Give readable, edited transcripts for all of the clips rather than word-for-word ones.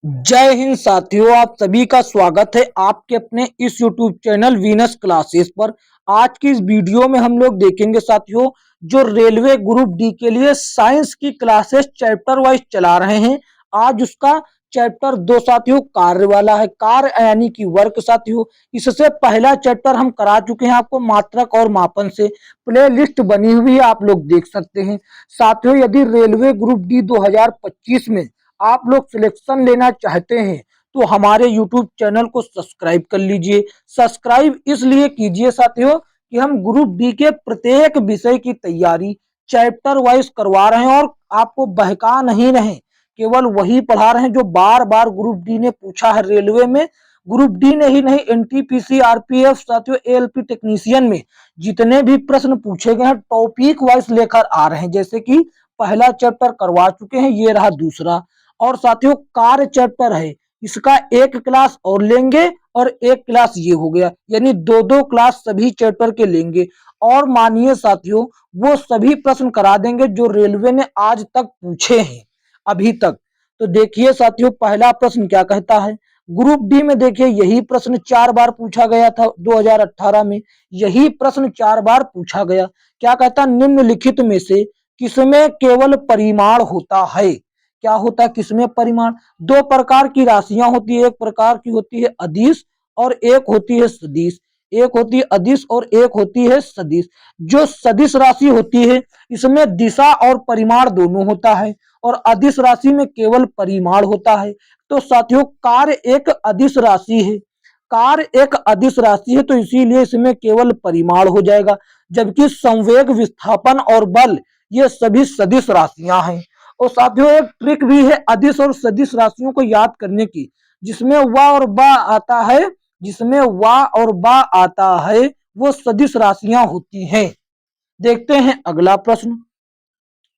जय हिंद साथियों, आप सभी का स्वागत है आपके अपने इस YouTube चैनल वीनस क्लासेस पर। आज की इस वीडियो में हम लोग देखेंगे साथियों, जो रेलवे ग्रुप डी के लिए साइंस की क्लासेस चैप्टर वाइज चला रहे हैं। आज उसका चैप्टर 2 साथियों कार्य वाला है। कार्य यानी कि वर्क साथियों। इससे पहला चैप्टर हम करा चुके हैं आपको मात्रक और मापन से। प्ले लिस्ट बनी हुई है, आप लोग देख सकते हैं साथियों। यदि रेलवे ग्रुप डी 2025 में आप लोग सिलेक्शन लेना चाहते हैं तो हमारे YouTube चैनल को सब्सक्राइब कर लीजिए। सब्सक्राइब इसलिए कीजिए साथियों कि हम ग्रुप डी के प्रत्येक विषय की तैयारी चैप्टर वाइज करवा रहे हैं और आपको बहका नहीं रहे, केवल वही पढ़ा रहे हैं जो बार बार ग्रुप डी ने पूछा है। रेलवे में ग्रुप डी ने ही नहीं, एनटीपीसी, आरपीएफ साथियों, एएलपी टेक्नीशियन में जितने भी प्रश्न पूछे गए हैं टॉपिक वाइज लेकर आ रहे हैं। जैसे कि पहला चैप्टर करवा चुके हैं, ये रहा दूसरा। और साथियों कार्य चैप्टर है, इसका एक क्लास और लेंगे और एक क्लास ये हो गया, यानी दो दो क्लास सभी चैप्टर के लेंगे। और मानिए साथियों, वो सभी प्रश्न करा देंगे जो रेलवे ने आज तक पूछे हैं अभी तक। तो देखिए साथियों, पहला प्रश्न क्या कहता है। ग्रुप डी में देखिए यही प्रश्न 4 बार पूछा गया था 2018 में। यही प्रश्न 4 बार पूछा गया। क्या कहता, निम्नलिखित में से किसमें केवल परिमाण होता है। क्या होता है किसमें परिमाण। दो प्रकार की राशियां होती है, एक प्रकार की होती है अदिश और एक होती है सदिश। एक होती है अदिश और एक होती है सदिश। जो सदिश राशि होती है इसमें दिशा और परिमाण दोनों होता है और अदिश राशि में केवल परिमाण होता है। तो साथियों कार्य एक अदिश राशि है। कार्य एक अदिश राशि है तो इसीलिए इसमें केवल परिमाण हो जाएगा। जबकि संवेग, विस्थापन और बल ये सभी सदिश राशियां हैं। और साथियों एक ट्रिक भी है अदिश और सदिश राशियों को याद करने की, जिसमें वा और बा आता है, जिसमें वा और बा आता है वो सदिश राशियां होती हैं। देखते हैं अगला प्रश्न।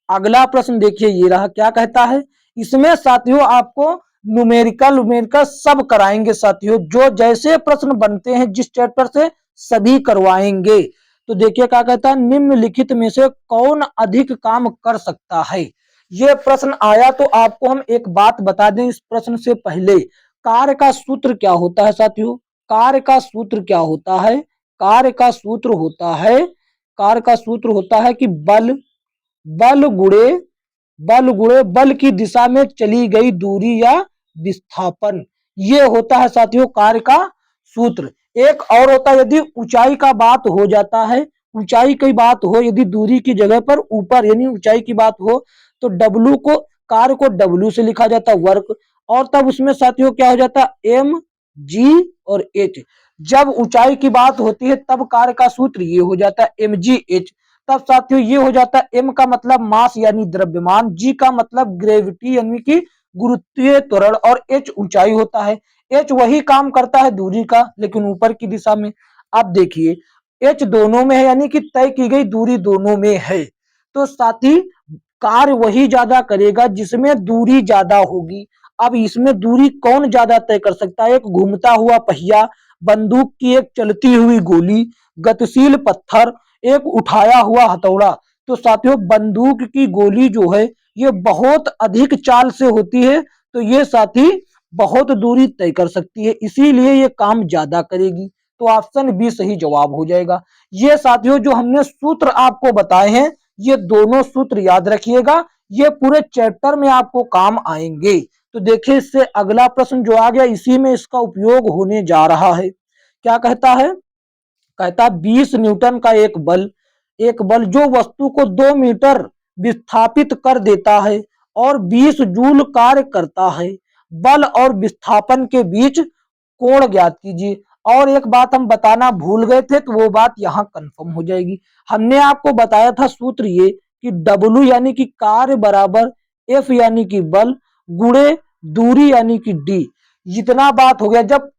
अगला प्रश्न देखिए ये रहा। क्या कहता है, इसमें साथियों आपको न्यूमेरिकल सब कराएंगे साथियों। जो जैसे प्रश्न बनते हैं जिस चैप्टर से सभी करवाएंगे। तो देखिए क्या कहता है, निम्नलिखित में से कौन अधिक काम कर सकता है। ये प्रश्न आया तो आपको हम एक बात बता दें इस प्रश्न से पहले, कार्य का सूत्र क्या होता है साथियों। कार्य का सूत्र क्या होता है। कार्य का सूत्र होता है, कार्य का सूत्र होता है कि बल, बल गुणे, बल गुणे बल की दिशा में चली गई दूरी या विस्थापन। ये होता है साथियों कार्य का सूत्र। एक और होता है यदि ऊंचाई का बात हो जाता है, ऊंचाई की बात हो, यदि दूरी की जगह पर ऊपर यानी ऊंचाई की बात हो तो डब्लू को, कार्य को डब्लू से लिखा जाता है वर्क। और तब उसमें साथियों क्या हो जाता है, एम जी और एच। जब ऊंचाई की बात होती है तब कार्य का सूत्र ये हो जाता है एम जी एच। तब साथियों ये हो जाता है, एम का मतलब मास यानी द्रव्यमान, जी का मतलब ग्रेविटी यानी कि गुरुत्वीय त्वरण और एच ऊंचाई होता है। एच वही काम करता है दूरी का लेकिन ऊपर की दिशा में। अब देखिए एच दोनों में है यानी कि तय की गई दूरी दोनों में है। तो साथी कार्य वही ज्यादा करेगा जिसमें दूरी ज्यादा होगी। अब इसमें दूरी कौन ज्यादा तय कर सकता है। एक घूमता हुआ पहिया, बंदूक की एक चलती हुई गोली, गतिशील पत्थर, एक उठाया हुआ हथौड़ा। तो साथियों बंदूक की गोली जो है ये बहुत अधिक चाल से होती है तो ये साथी बहुत दूरी तय कर सकती है, इसीलिए ये काम ज्यादा करेगी। तो ऑप्शन बी सही जवाब हो जाएगा। ये साथियों जो हमने सूत्र आपको बताए हैं ये दोनों सूत्र याद रखिएगा, ये पूरे चैप्टर में आपको काम आएंगे। तो देखिए इससे अगला प्रश्न जो आ गया इसी में इसका उपयोग होने जा रहा है। क्या कहता है, कहता 20 न्यूटन का एक बल, एक बल जो वस्तु को 2 मीटर विस्थापित कर देता है और 20 जूल कार्य करता है। बल और विस्थापन के बीच कोण ज्ञात कीजिए। और एक बात हम बताना भूल गए थे तो वो बात यहाँ कंफर्म हो जाएगी। हमने आपको बताया था सूत्र ये कि W यानी कि कार्य बराबर F यानी कि बल गुणे दूरी यानी कि D। जितना बात हो गया, जब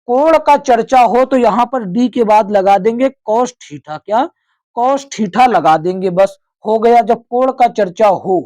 कोण का चर्चा हो तो यहाँ पर डी के बाद लगा देंगे कॉस थीटा। क्या, कॉस थीटा लगा देंगे, बस हो गया जब कोण का चर्चा हो।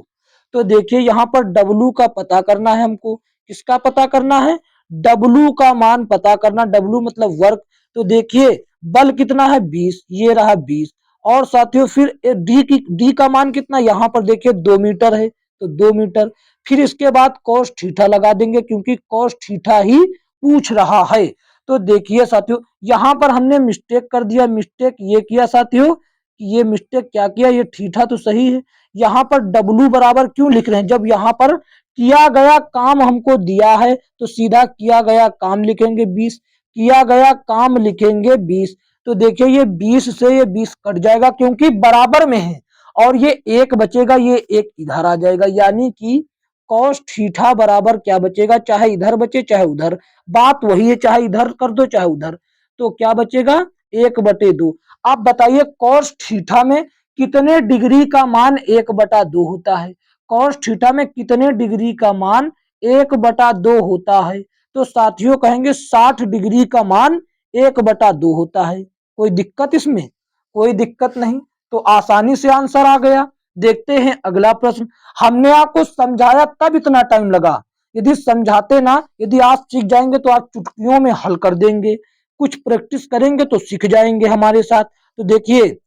तो देखिए यहाँ पर डब्लू का पता करना है हमको। किसका पता करना है, डब्लू का मान पता करना। डब्लू मतलब वर्क। तो देखिए बल कितना है 20, ये रहा 20। और साथियों फिर डी का मान कितना, यहाँ पर देखिए 2 मीटर है तो 2 मीटर। फिर इसके बाद cos थीटा लगा देंगे क्योंकि cos थीटा ही पूछ रहा है। तो देखिए साथियों, यहां पर हमने मिस्टेक कर दिया। मिस्टेक ये किया साथियों, ये मिस्टेक क्या किया, ये थीटा तो सही है, यहाँ पर W बराबर क्यों लिख रहे हैं? जब यहाँ पर किया गया काम हमको दिया है तो सीधा किया गया काम लिखेंगे 20, किया गया काम लिखेंगे 20। तो देखिए ये 20 से ये 20 कट जाएगा क्योंकि बराबर में है, और ये एक बचेगा, ये एक इधर आ जाएगा, यानी कि cos थीटा बराबर क्या बचेगा, चाहे इधर बचे चाहे उधर, बात वही है, चाहे इधर कर दो चाहे उधर, तो क्या बचेगा 1/2। अब बताइए cos थीटा में कितने डिग्री का मान 1/2 होता है? cos थीटा में कितने डिग्री का मान 1/2 होता है? तो साथियों कहेंगे 60 डिग्री का मान 1/2 होता है। कोई दिक्कत इसमें? कोई दिक्कत नहीं, तो आसानी से आंसर आ गया। देखते हैं अगला प्रश्न। हमने आपको समझाया तब इतना टाइम लगा, यदि समझाते ना, यदि आप सीख जाएंगे तो आप चुटकियों में हल कर देंगे, कुछ प्रैक्टिस करेंगे तो सीख जाएंगे हमारे साथ। तो देखिए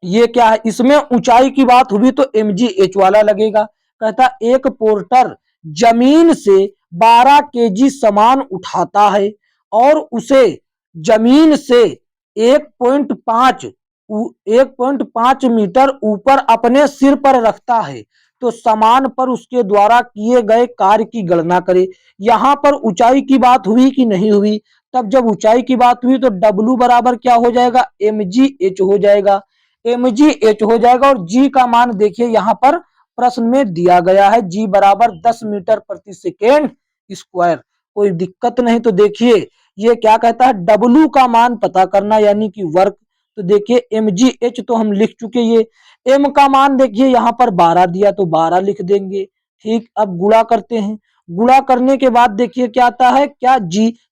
ये क्या है, इसमें ऊंचाई की बात हुई तो mgh वाला लगेगा। कहता एक पोर्टर जमीन से 12 केजी सामान उठाता है और उसे जमीन से 1.5 1.5 मीटर ऊपर अपने सिर पर रखता है, तो सामान पर उसके द्वारा किए गए कार्य की गणना करे। यहां पर ऊंचाई की बात हुई कि नहीं हुई? तब जब ऊंचाई की बात हुई तो W बराबर क्या हो जाएगा, mgh हो जाएगा, mgh हो जाएगा। और g का मान देखिए यहां पर प्रश्न में दिया गया है, g बराबर 10 मीटर प्रति सेकेंड स्क्वायर। कोई दिक्कत नहीं। तो देखिए ये क्या कहता है, W का मान पता करना यानी कि वर्क। तो देखिए mgh तो हम लिख चुके, ये m का मान देखिए यहाँ पर 12 दिया तो 12 लिख देंगे। ठीक, अब गुणा करते हैं। गुणा करने के बाद देखिए क्या आता है, क्या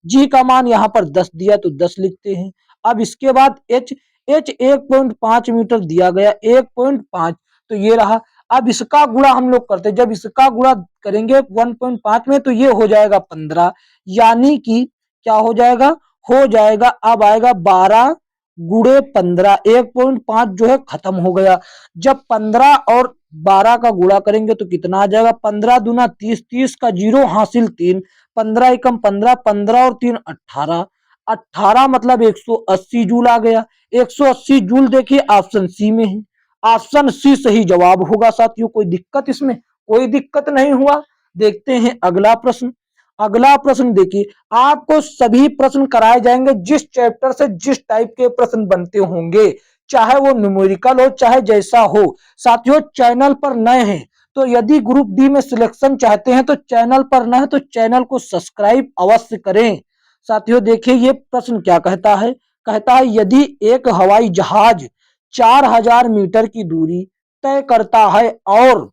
g का मान यहाँ पर 10 दिया तो 10 लिखते हैं। अब इसके बाद h 1.5 मीटर दिया गया, 1.5 तो ये रहा। अब इसका गुणा हम लोग करते हैं, जब इसका गुणा करेंगे 1.5 में तो ये हो जाएगा 15, यानी कि क्या हो जाएगा, हो जाएगा अब आएगा 12 गुणे 15, 1.5 जो है खत्म हो गया। जब 15 और 12 का गुणा करेंगे तो कितना आ जाएगा, 15 दूना 30, 30 का जीरो हासिल 3, 15 एकम 15, 15 और 3 18, 18 मतलब 180 जूल आ गया। 180 जूल देखिए ऑप्शन सी में है, ऑप्शन सी सही जवाब होगा साथियों। कोई दिक्कत इसमें? कोई दिक्कत नहीं हुआ। देखते हैं अगला प्रश्न। अगला प्रश्न देखिए, आपको सभी प्रश्न कराए जाएंगे जिस चैप्टर से जिस टाइप के प्रश्न बनते होंगे, चाहे वो न्यूमेरिकल हो चाहे जैसा हो। साथियों चैनल पर नए हैं तो यदि ग्रुप डी में सिलेक्शन चाहते हैं तो चैनल पर नए हैं तो चैनल को सब्सक्राइब अवश्य करें। साथियों देखिए ये प्रश्न क्या कहता है, कहता है यदि एक हवाई जहाज 4000 मीटर की दूरी तय करता है और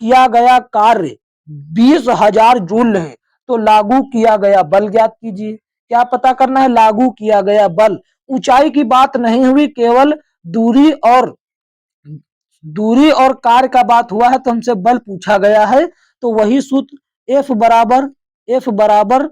किया गया कार्य 20,000 जूल है, तो लागू किया गया बल ज्ञात कीजिए। क्या पता करना है, लागू किया गया बल। ऊंचाई की बात नहीं हुई, केवल दूरी और कार्य का बात हुआ है, तो हमसे बल पूछा गया है। तो वही सूत्र एफ बराबर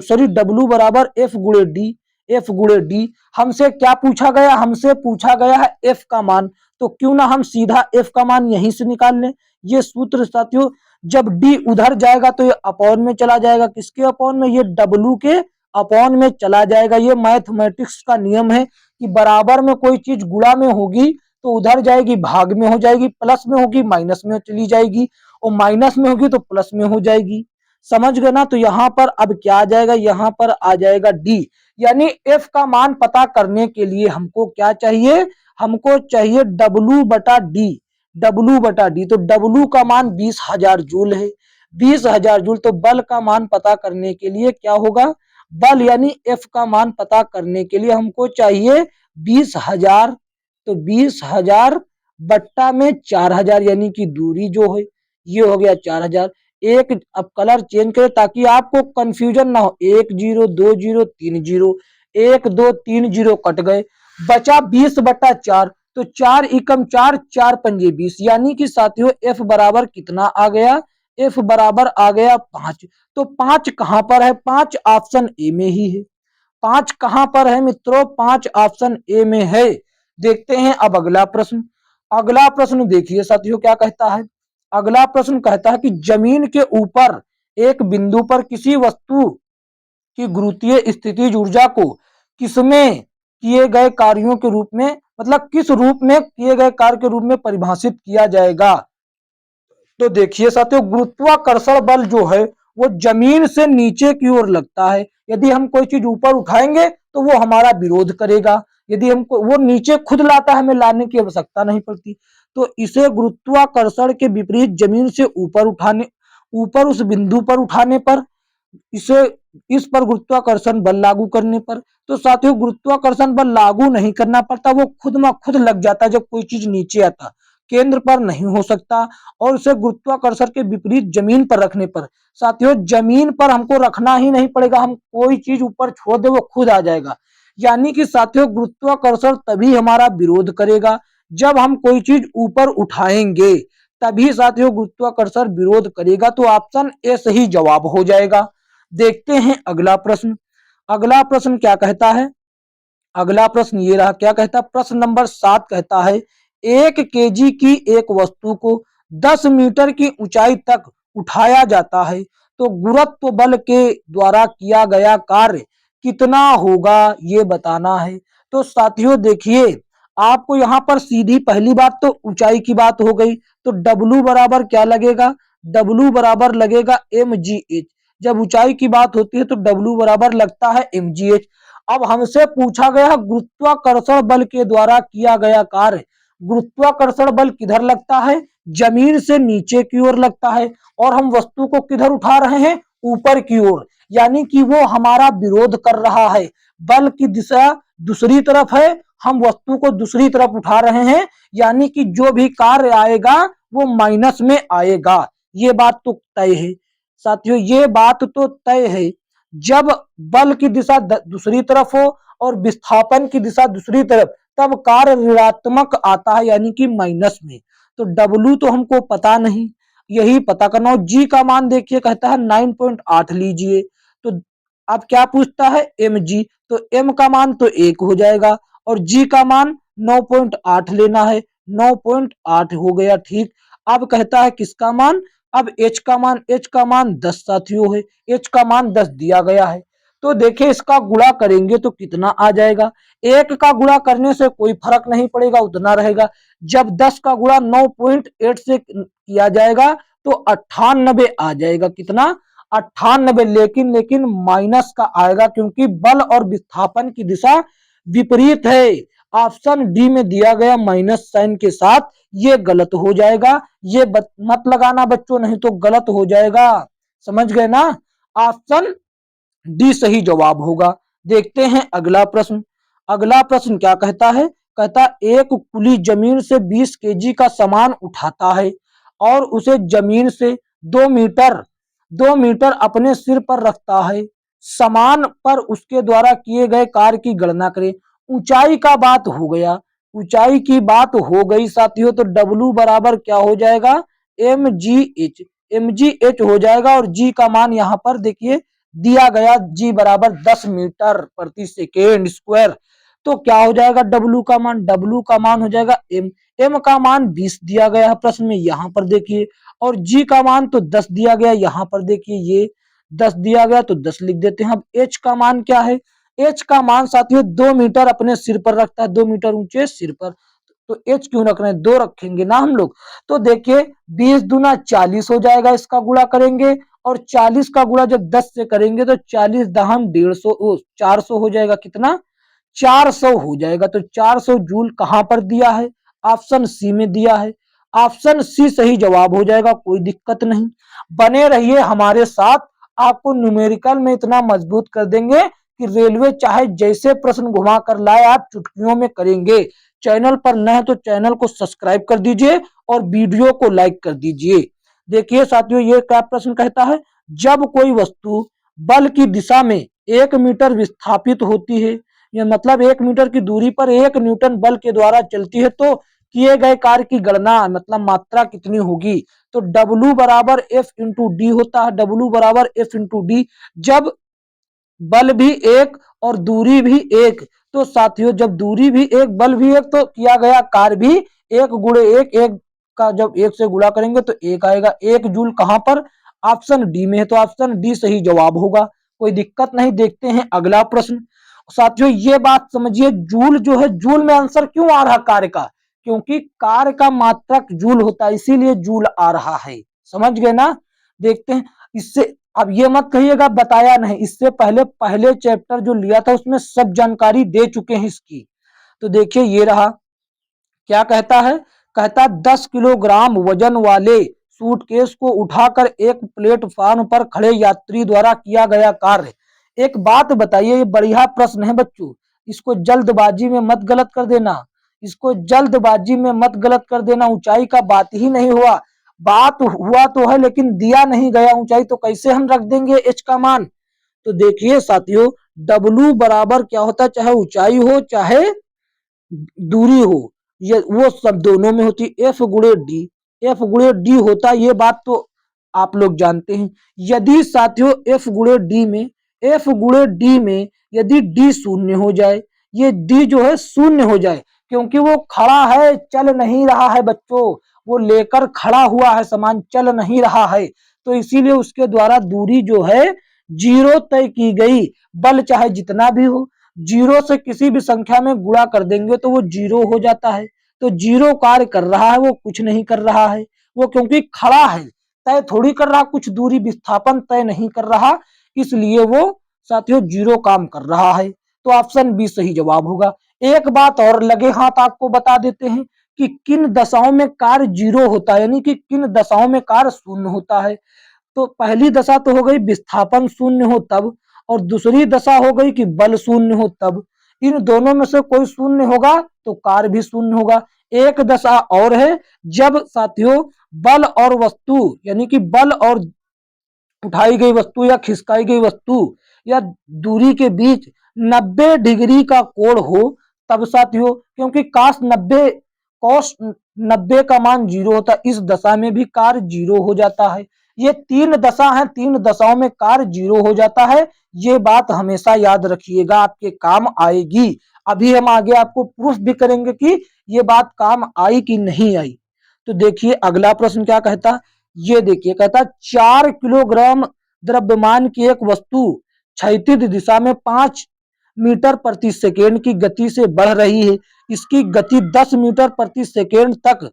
सॉरी W बराबर एफ गुणे डी, एफ गुणे डी। हमसे क्या पूछा गया, हमसे पूछा गया है एफ का मान, तो क्यों ना हम सीधा एफ का मान यहीं से निकाल लें। ये सूत्र साथियों जब डी उधर जाएगा तो ये अपॉन में चला जाएगा, किसके अपॉन में, ये W के अपॉन में चला जाएगा। ये मैथमेटिक्स का नियम है कि बराबर में कोई चीज गुणा में होगी तो उधर जाएगी भाग में हो जाएगी, प्लस में होगी माइनस में चली जाएगी, और माइनस में होगी तो प्लस में हो जाएगी। समझ गए ना? तो यहाँ पर अब क्या आ जाएगा, यहाँ पर आ जाएगा डी, यानी एफ का मान पता करने के लिए हमको क्या चाहिए, हमको चाहिए W बटा डी, W बटा डी। तो W का मान 20,000 जूल है, 20,000 जूल। तो बल का मान पता करने के लिए क्या होगा, बल यानी एफ का मान पता करने के लिए हमको चाहिए 20,000, तो 20,000 बट्टा में 4,000 यानी कि दूरी जो है ये हो गया 4,000। एक अब कलर चेंज करें ताकि आपको कंफ्यूजन ना हो, 1 0 2 0 3 0, 1 2 3 0 कट गए, बचा 20/4, तो 4 एकम 4, 4 पंजे 20, यानी कि साथियों एफ बराबर कितना आ गया, एफ बराबर आ गया 5। तो 5 कहां पर है, 5 ऑप्शन ए में ही है। 5 कहां पर है मित्रों, 5 ऑप्शन ए में है। देखते हैं अब अगला प्रश्न। अगला प्रश्न देखिए साथियों क्या कहता है, अगला प्रश्न कहता है कि जमीन के ऊपर एक बिंदु पर किसी वस्तु की गुरुत्वीय स्थितिज ऊर्जा को किसमें किए गए कार्यों के रूप में, मतलब किस रूप में किए गए कार्य के रूप में परिभाषित किया जाएगा। तो देखिए साथियों, गुरुत्वाकर्षण बल जो है वो जमीन से नीचे की ओर लगता है। यदि हम कोई चीज ऊपर उठाएंगे तो वो हमारा विरोध करेगा, यदि हमको वो नीचे खुद लाता है, हमें लाने की आवश्यकता नहीं पड़ती। तो इसे गुरुत्वाकर्षण के विपरीत जमीन से ऊपर उस बिंदु पर उठाने पर, इसे इस पर गुरुत्वाकर्षण बल लागू करने पर, तो साथियों गुरुत्वाकर्षण बल लागू नहीं करना पड़ता, वो खुद में खुद लग जाता है। जब कोई चीज नीचे आता, केंद्र पर नहीं हो सकता, और उसे गुरुत्वाकर्षण के विपरीत जमीन पर रखने पर, साथियों जमीन पर हमको रखना ही नहीं पड़ेगा, हम कोई चीज ऊपर छोड़ दे वो खुद आ जाएगा। यानी कि साथियों गुरुत्वाकर्षण तभी हमारा विरोध करेगा जब हम कोई चीज ऊपर उठाएंगे, तभी साथियों गुरुत्वाकर्षण विरोध करेगा। तो ऑप्शन ए सही जवाब हो जाएगा। देखते हैं अगला प्रश्न। अगला प्रश्न क्या कहता है, अगला प्रश्न ये रहा, क्या कहता है, प्रश्न नंबर 7 कहता है 1 केजी की एक वस्तु को 10 मीटर की ऊंचाई तक उठाया जाता है, तो गुरुत्व बल के द्वारा किया गया कार्य कितना होगा ये बताना है। तो साथियों देखिए, आपको यहाँ पर सीधी पहली बात तो ऊंचाई की बात हो गई, तो W बराबर क्या लगेगा, W बराबर लगेगा mgh। जब ऊंचाई की बात होती है तो W बराबर लगता है mgh। अब हमसे पूछा गया गुरुत्वाकर्षण बल के द्वारा किया गया कार्य, गुरुत्वाकर्षण बल किधर लगता है, जमीन से नीचे की ओर लगता है, और हम वस्तु को किधर उठा रहे हैं, ऊपर की ओर, यानी कि वो हमारा विरोध कर रहा है। बल की दिशा दूसरी तरफ है, हम वस्तु को दूसरी तरफ उठा रहे हैं, यानी कि जो भी कार्य आएगा वो माइनस में आएगा। ये बात तो तय है साथियों, ये बात तो तय है। जब बल की दिशा दूसरी तरफ हो और विस्थापन की दिशा दूसरी तरफ, तब कार्य ऋणात्मक आता है, यानी कि माइनस में। तो W तो हमको पता नहीं, यही पता करना हो। G का मान देखिए कहता है 9.8 लीजिए, तो अब क्या पूछता है mg, तो m का मान तो 1 हो जाएगा और g का मान 9.8 लेना है, 9.8 हो गया, ठीक। अब कहता है किसका मान, अब h का मान 10 साथियों है, h का मान 10 दिया गया है। तो देखिए इसका गुणा करेंगे तो कितना आ जाएगा, 1 का गुणा करने से कोई फर्क नहीं पड़ेगा, उतना रहेगा। जब 10 का गुणा 9.8 से किया जाएगा तो 98 आ जाएगा, कितना, 98। लेकिन माइनस का आएगा, क्योंकि बल और विस्थापन की दिशा विपरीत है। ऑप्शन डी में दिया गया माइनस साइन के साथ, ये गलत हो जाएगा। ये मत लगाना बच्चों, नहीं तो गलत हो जाएगा, समझ गए ना। ऑप्शन डी सही जवाब होगा। देखते हैं अगला प्रश्न। अगला प्रश्न क्या कहता है, कहता एक कुली जमीन से 20 केजी का सामान उठाता है और उसे जमीन से 2 मीटर अपने सिर पर रखता है। सामान पर उसके द्वारा किए गए कार्य की गणना करें। ऊंचाई का बात हो गया, ऊंचाई की बात हो गई साथियों, तो W बराबर क्या हो जाएगा, mgh हो जाएगा। और G का मान यहाँ पर देखिए दिया गया, G बराबर 10 मीटर प्रति सेकेंड स्क्वायर। तो क्या हो जाएगा W का मान, W का मान हो जाएगा m का मान 20 दिया गया है प्रश्न में, यहाँ पर देखिए, और G का मान तो 10 दिया गया, यहाँ पर देखिए ये 10 दिया गया तो 10 लिख देते हैं। अब H का मान क्या है, H का मान साथियों 2 मीटर अपने सिर पर रखता है, 2 मीटर ऊंचे सिर पर, तो H क्यों रख रहे हैं, 2 रखेंगे ना हम लोग। तो देखिए 20 दूना 40 हो जाएगा, इसका गुणा करेंगे, और 40 का गुणा जब 10 से करेंगे तो 40 दहम 150, 400 हो जाएगा, कितना, 400 हो जाएगा। तो 400 जूल कहां पर दिया है, ऑप्शन सी में दिया है। ऑप्शन सी सही जवाब हो जाएगा, कोई दिक्कत नहीं। बने रहिए हमारे साथ, आपको न्यूमेरिकल में इतना मजबूत कर देंगे कि रेलवे चाहे जैसे प्रश्न घुमा कर लाए, आप चुटकियों में करेंगे। चैनल पर नए हैं तो चैनल को सब्सक्राइब कर दीजिए और वीडियो को लाइक कर दीजिए। देखिए साथियों, ये क्या प्रश्न कहता है, जब कोई वस्तु बल की दिशा में 1 मीटर विस्थापित होती है, या मतलब 1 मीटर की दूरी पर 1 न्यूटन बल के द्वारा चलती है, तो किए गए कार्य की गणना मतलब मात्रा कितनी होगी। तो W बराबर F इंटू डी होता है, W बराबर F इंटू डी। जब बल भी एक और दूरी भी एक, तो साथियों जब दूरी भी एक बल भी एक, तो किया गया कार्य भी 1 गुणे 1, 1 इसका जब 1 से गुणा करेंगे तो 1 आएगा। 1 जूल कहां पर? ऑप्शन डी में है, तो ऑप्शन डी सही जवाब होगा। कोई दिक्कत नहीं। देखते हैं अगला प्रश्न। साथियों ये बात समझिए, जूल जो है, जूल में आंसर क्यों आ रहा कार्य का? क्योंकि कार्य का मात्रक जूल होता है, इसीलिए जूल आ रहा है। समझ गए ना? देखते हैं इससे। अब ये मत कहिएगा बताया नहीं, इससे पहले पहले चैप्टर जो लिया था उसमें सब जानकारी दे चुके हैं इसकी। तो देखिए ये रहा, क्या कहता है? कहता 10 किलोग्राम वजन वाले सूटकेस को उठाकर एक प्लेटफार्म पर खड़े यात्री द्वारा किया गया कार्य। एक बात बताइए, ये बढ़िया प्रश्न है बच्चों, इसको जल्दबाजी में मत गलत कर देना, इसको जल्दबाजी में मत गलत कर देना। ऊंचाई का बात ही नहीं हुआ, बात हुआ तो है लेकिन दिया नहीं गया ऊंचाई, तो कैसे हम रख देंगे एच का मान? तो देखिए साथियों, डब्लू बराबर क्या होता है, चाहे ऊंचाई हो चाहे दूरी हो, ये वो सब दोनों में होती है। एफ गुणे डी, एफ गुणे डी होता है, ये बात तो आप लोग जानते हैं। यदि साथियों एफ गुणे डी में, एफ गुणे डी में यदि डी शून्य हो जाए, ये डी जो है शून्य हो जाए, क्योंकि वो खड़ा है, चल नहीं रहा है बच्चों, वो लेकर खड़ा हुआ है सामान, चल नहीं रहा है, तो इसीलिए उसके द्वारा दूरी जो है जीरो तय की गई। बल चाहे जितना भी हो, जीरो से किसी भी संख्या में गुणा कर देंगे तो वो जीरो हो जाता है। तो जीरो कार्य कर रहा है, वो कुछ नहीं कर रहा है, वो क्योंकि खड़ा है, तय थोड़ी कर रहा, कुछ दूरी विस्थापन तय नहीं कर रहा, इसलिए वो साथियों जीरो काम कर रहा है। तो ऑप्शन बी सही जवाब होगा। एक बात और लगे हाथ आपको बता देते हैं कि किन दशाओं में कार्य जीरो होता है, यानी कि किन दशाओं में कार्य शून्य होता है। तो पहली दशा तो हो गई विस्थापन शून्य हो तब, और दूसरी दशा हो गई कि बल शून्य हो तब। इन दोनों में से कोई शून्य होगा तो कार्य भी शून्य होगा। एक दशा और है, जब साथियों बल और वस्तु, यानी कि बल और उठाई गई वस्तु या खिसकाई गई वस्तु या दूरी के बीच 90 डिग्री का कोण हो, तब साथियों, क्योंकि कॉस 90 का मान जीरो होता है, इस दशा में भी कार्य जीरो हो जाता है। ये तीन दशा है, तीन दशाओं में कार्य जीरो हो जाता है। ये बात हमेशा याद रखिएगा, आपके काम आएगी। अभी हम आगे आपको प्रूफ भी करेंगे कि ये बात काम आई कि नहीं आई। तो देखिए अगला प्रश्न क्या कहता, ये देखिए कहता 4 किलोग्राम द्रव्यमान की एक वस्तु क्षैतिज दिशा में 5 मीटर प्रति सेकेंड की गति से बढ़ रही है। इसकी गति 10 मीटर प्रति सेकेंड तक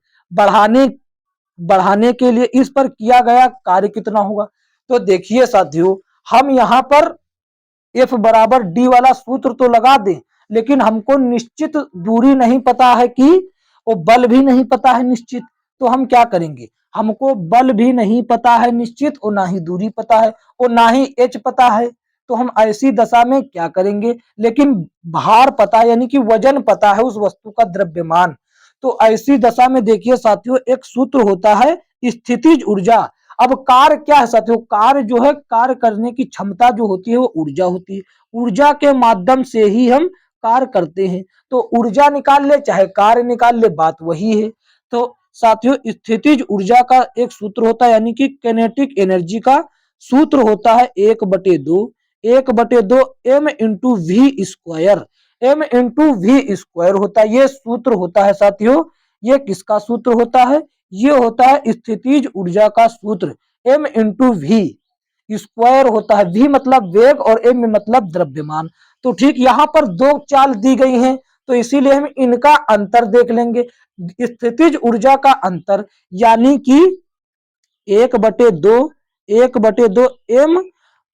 बढ़ाने के लिए इस पर किया गया कार्य कितना होगा? तो देखिए साथियों, हम यहाँ पर एफ बराबर डी वाला सूत्र तो लगा दें, लेकिन हमको निश्चित दूरी नहीं पता है कि, वो बल भी नहीं पता है निश्चित, तो हम क्या करेंगे? हमको बल भी नहीं पता है निश्चित, और ना ही दूरी पता है, और ना ही एच पता है, तो हम ऐसी दशा में क्या करेंगे? लेकिन भार पता है, यानी कि वजन पता है उस वस्तु का, द्रव्यमान। तो ऐसी दशा में देखिए साथियों, एक सूत्र होता है स्थितिज ऊर्जा। अब कार्य क्या है साथियों? कार्य जो है, कार्य करने की क्षमता जो होती है वो ऊर्जा होती है। ऊर्जा के माध्यम से ही हम कार्य करते हैं, तो ऊर्जा निकाल ले चाहे कार्य निकाल ले, बात वही है। तो साथियों स्थितिज ऊर्जा का एक सूत्र होता है, यानी कि किनेटिक एनर्जी का सूत्र होता है 1/2 M into V square, M into V square होता है, ये सूत्र होता है साथियों। ये किसका सूत्र होता है? ये होता है स्थितिज ऊर्जा का सूत्र, एम इंटू वी स्क्वायर होता है। वी मतलब वेग और एम मतलब द्रव्यमान। तो ठीक यहाँ पर दो चाल दी गई हैं, तो इसीलिए हम इनका अंतर देख लेंगे। स्थितिज ऊर्जा का अंतर यानी कि 1/2 एम,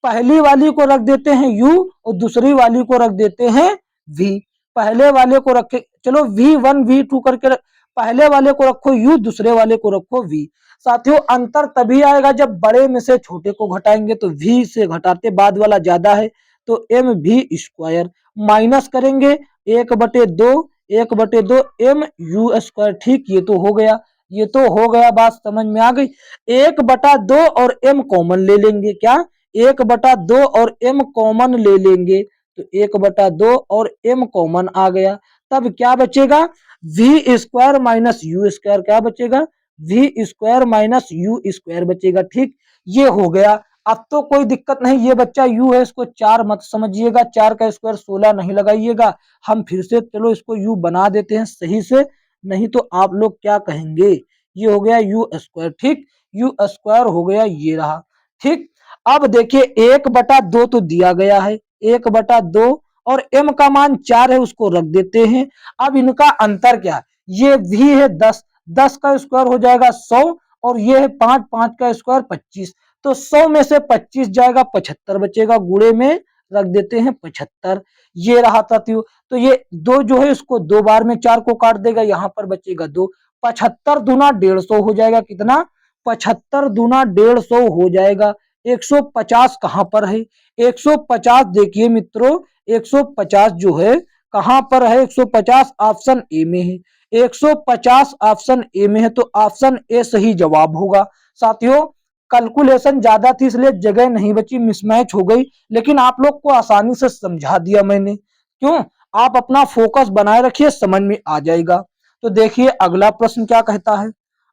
पहली वाली को रख देते हैं यू और दूसरी वाली को रख देते हैं वी। पहले वाले को रखे, चलो V1 V2 करके, पहले वाले को रखो यू, दूसरे वाले को रखो वी। साथियों अंतर तभी आएगा जब बड़े में से छोटे को घटाएंगे, तो V से घटाते बाद वाला ज्यादा है, तो एम वी स्क्वायर माइनस करेंगे 1/2 एम यू स्क्वायर। ठीक, ये तो हो गया, ये तो हो गया, बात समझ में आ गई। 1/2 और एम कॉमन ले लेंगे, क्या 1/2 और एम कॉमन ले लेंगे, तो 1/2 और एम कॉमन आ गया, तब क्या बचेगा? V square minus U square, क्या बचेगा? V square minus U square बचेगा। ठीक, ये हो गया। अब तो कोई दिक्कत नहीं, ये बच्चा यू है, इसको 4 मत समझिएगा, 4 का स्क्वायर 16 नहीं लगाइएगा। हम फिर से चलो इसको यू बना देते हैं सही से, नहीं तो आप लोग क्या कहेंगे ये हो गया यू स्क्वायर। ठीक, यू स्क्वायर हो गया, ये रहा। ठीक, अब देखिए 1/2 तो दिया गया है, 1/2 और m का मान 4 है, उसको रख देते हैं। अब इनका अंतर क्या है, ये भी है 10, 10 का स्क्वायर हो जाएगा 100 और ये है 5, 5 का स्क्वायर 25। तो 100 में से 25 जाएगा, 75 बचेगा, गुणे में रख देते हैं 75। ये रहा साथियों। तो ये 2 जो है इसको 2 बार में 4 को काट देगा, यहाँ पर बचेगा 2। 75 दूना 150 हो जाएगा, कितना, 75 दूना 150 हो जाएगा। 150 कहाँ पर है, 150 देखिए मित्रों, 150 जो है कहां पर है, 150 ऑप्शन ए में है, 150 ऑप्शन ए में है, तो ऑप्शन ए सही जवाब होगा। साथियों कैलकुलेशन ज्यादा थी इसलिए जगह नहीं बची, मिसमैच हो गई, लेकिन आप लोग को आसानी से समझा दिया मैंने। क्यों, आप अपना फोकस बनाए रखिए, समझ में आ जाएगा। तो देखिए अगला प्रश्न क्या कहता है,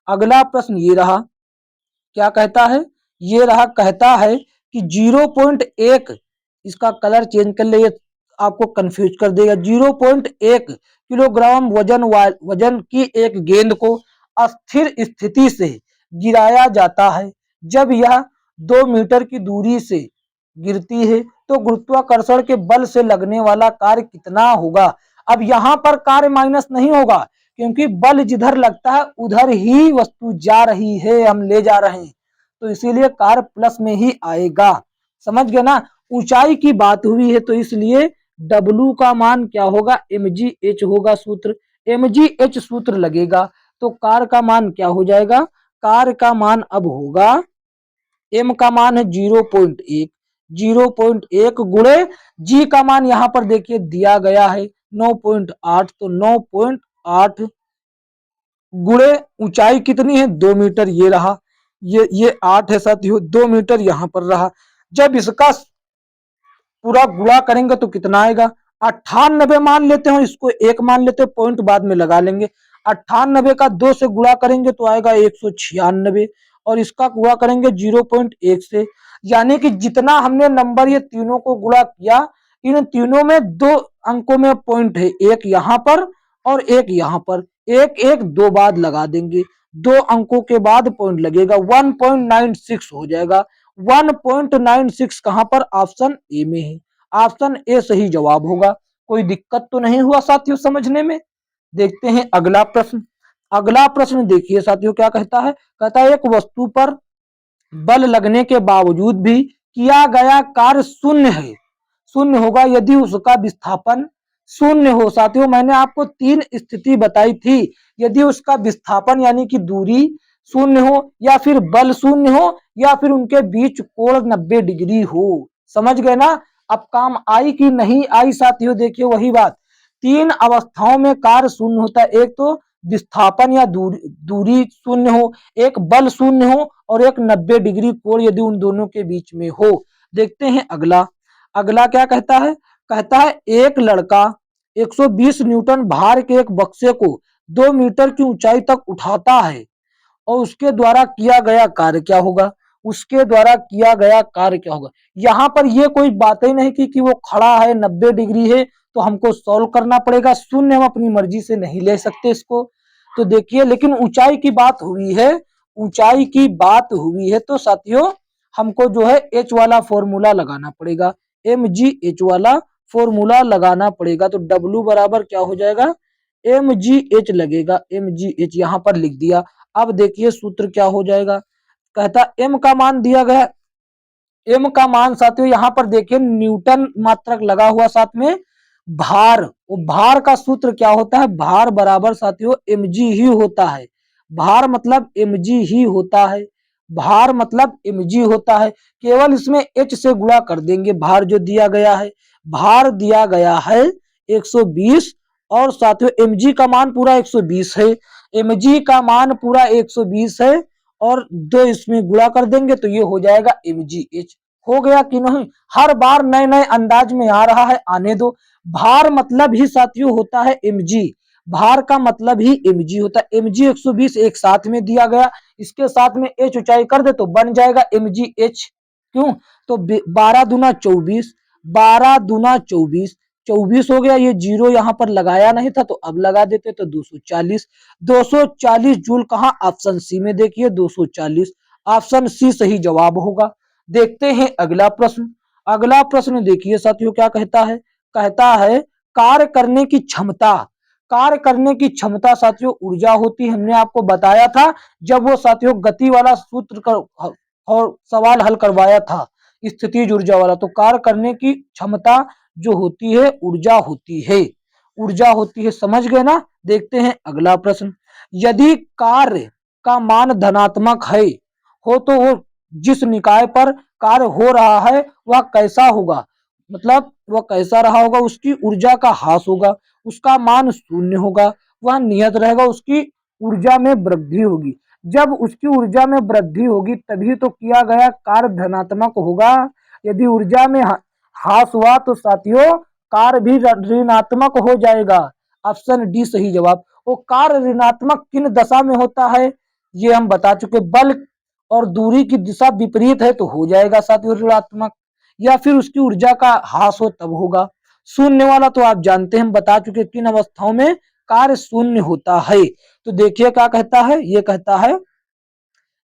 अगला प्रश्न ये रहा, क्या कहता है, ये रहा, कहता है कि 0.1, इसका कलर चेंज कर ले, आपको कंफ्यूज कर देगा। 0.1 किलोग्राम वजन की एक गेंद को अस्थिर स्थिति से गिराया जाता है। जब यह 2 मीटर की दूरी से गिरती है तो गुरुत्वाकर्षण के बल से लगने वाला कार्य कितना होगा। अब यहाँ पर कार्य माइनस नहीं होगा, क्योंकि बल जिधर लगता है उधर ही वस्तु जा रही है, हम ले जा रहे हैं, तो इसीलिए कार्य प्लस में ही आएगा। समझ गए ना, ऊंचाई की बात हुई है तो इसलिए W का मान क्या होगा, mgh होगा सूत्र, mgh सूत्र लगेगा, तो कार का मान क्या हो जाएगा, कार का मान अब होगा, m का मान है 0.1, 0.1 गुणे g का मान यहाँ पर देखिए दिया गया है 9.8, तो 9.8 गुणे ऊंचाई कितनी है 2 मीटर, ये रहा, ये 8 है साथियों, 2 मीटर यहाँ पर रहा। जब इसका पूरा गुणा करेंगे तो कितना आएगा, 98 मान लेते हो, इसको 1 मान लेते हो, पॉइंट बाद में लगा लेंगे। 98 का 2 से गुणा करेंगे तो आएगा 196, और इसका गुणा करेंगे 0.1 से, यानी कि जितना हमने नंबर ये तीनों को गुणा किया, इन तीनों में 2 अंकों में पॉइंट है, एक यहाँ पर और एक यहाँ पर, एक एक 2 बाद लगा देंगे, 2 अंकों के बाद पॉइंट लगेगा, 1.96 हो जाएगा। 1.96 कहां पर, ऑप्शन ए में है, ऑप्शन ए सही जवाब होगा। कोई दिक्कत तो नहीं हुआ साथियों समझने में। देखते हैं अगला प्रश्न, अगला प्रश्न देखिए साथियों क्या कहता है, कहता है एक वस्तु पर बल लगने के बावजूद भी किया गया कार्य शून्य है, शून्य होगा यदि उसका विस्थापन शून्य हो। साथियों मैंने आपको 3 स्थिति बताई थी, यदि उसका विस्थापन यानी कि दूरी शून्य हो, या फिर बल शून्य हो, या फिर उनके बीच कोण 90 डिग्री हो। समझ गए ना, अब काम आई कि नहीं आई साथियों, देखिए वही बात, 3 अवस्थाओं में कार्य शून्य होता है, एक तो विस्थापन या दूरी शून्य हो, एक बल शून्य हो, और एक 90 डिग्री कोण यदि उन दोनों के बीच में हो। देखते हैं अगला, अगला क्या कहता है, कहता है एक लड़का 120 न्यूटन भार के एक बक्से को 2 मीटर की ऊंचाई तक उठाता है, और उसके द्वारा किया गया कार्य क्या होगा, उसके द्वारा किया गया कार्य क्या होगा। यहाँ पर ये कोई बात ही नहीं कि वो खड़ा है 90 डिग्री है तो हमको सॉल्व करना पड़ेगा, शून्य हम अपनी मर्जी से नहीं ले सकते इसको। तो देखिए लेकिन ऊंचाई की बात हुई है, ऊंचाई की बात हुई है तो साथियों हमको जो है एच वाला फॉर्मूला लगाना पड़ेगा, mgh वाला फॉर्मूला लगाना पड़ेगा। तो W बराबर क्या हो जाएगा, mgh लगेगा, mgh यहाँ पर लिख दिया। अब देखिए सूत्र क्या हो जाएगा, कहता m का मान दिया गया, m का मान साथियों यहाँ पर देखिए न्यूटन मात्रक लगा हुआ, साथ में भार, वो भार का सूत्र क्या होता है, भार बराबर साथियों mg ही होता है, भार मतलब mg ही होता है, भार मतलब mg होता है, केवल इसमें h से गुणा कर देंगे, भार जो दिया गया है, भार दिया गया है 120, और साथियों mg का मान पूरा 120 है, mg का मान पूरा 120 है, और 2 इसमें गुणा कर देंगे तो ये हो जाएगा mgh। हो गया कि नहीं, हर बार नए नए अंदाज में आ रहा है, आने दो। भार मतलब ही साथियों होता है mg, भार का मतलब ही mg होता है, mg 120 एक साथ में दिया गया, इसके साथ में h ऊंचाई कर दे तो बन जाएगा mgh। क्यों, तो 12 दूना 24, 12 दूना 24, 24 हो गया, ये जीरो यहाँ पर लगाया नहीं था तो अब लगा देते तो 240। 240 जूल कहाँ, ऑप्शन सी में देखिए 240, ऑप्शन सी सही जवाब होगा। देखते हैं अगला प्रश्न। अगला प्रश्न देखिए साथियों क्या कहता है। कहता है कार्य करने की क्षमता। कार्य करने की क्षमता साथियों ऊर्जा होती है, हमने आपको बताया था जब वो साथियों गति वाला सूत्र कर और सवाल हल करवाया था, स्थितिज ऊर्जा वाला। तो कार्य करने की क्षमता जो होती है ऊर्जा होती है, ऊर्जा होती है, समझ गए ना। देखते हैं अगला प्रश्न। यदि कार्य का मान धनात्मक है हो तो वो जिस निकाय पर कार्य हो रहा है वह कैसा होगा, मतलब वह कैसा रहा होगा, उसकी ऊर्जा का ह्रास होगा, उसका मान शून्य होगा, वह नियत रहेगा, उसकी ऊर्जा में वृद्धि होगी। जब उसकी ऊर्जा में वृद्धि होगी तभी तो किया गया कार्य धनात्मक होगा। यदि ऊर्जा में ह्रास हुआ तो साथियों कार्य भी ऋणात्मक हो जाएगा। ऑप्शन डी सही जवाब। वो कार्य ऋणात्मक किन दशा में होता है ये हम बता चुके, बल और दूरी की दिशा विपरीत है तो हो जाएगा साथियों ऋणात्मक, या फिर उसकी ऊर्जा का ह्रास हो तब होगा। शून्य वाला तो आप जानते हैं, हम बता चुके किन अवस्थाओं में कार्य शून्य होता है। तो देखिए क्या कहता है, ये कहता है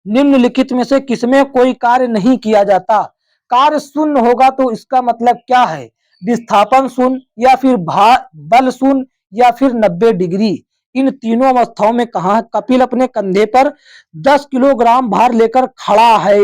निम्नलिखित में से किसमें कोई कार्य नहीं किया जाता। कार्य शून्य होगा तो इसका मतलब क्या है, विस्थापन शून्य, या फिर बल शून्य, या फिर 90 डिग्री। इन तीनों अवस्थाओं में कहा कपिल अपने कंधे पर 10 किलोग्राम भार लेकर खड़ा है।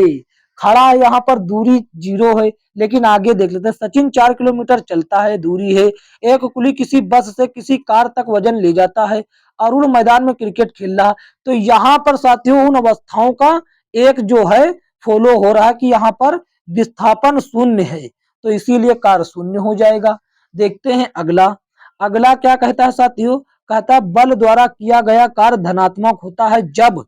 खड़ा है, यहाँ पर दूरी जीरो है, लेकिन आगे देख लेते हैं। सचिन 4 किलोमीटर चलता है, दूरी है। एक कुली किसी बस से किसी कार तक वजन ले जाता है। अरुण मैदान में क्रिकेट खेल रहा। तो यहाँ पर साथियों उन अवस्थाओं का एक जो है फॉलो हो रहा है कि यहाँ पर विस्थापन शून्य है, तो इसीलिए कार्य शून्य हो जाएगा। देखते हैं अगला। अगला क्या कहता है साथियों, कहता है बल द्वारा किया गया कार्य धनात्मक होता है जब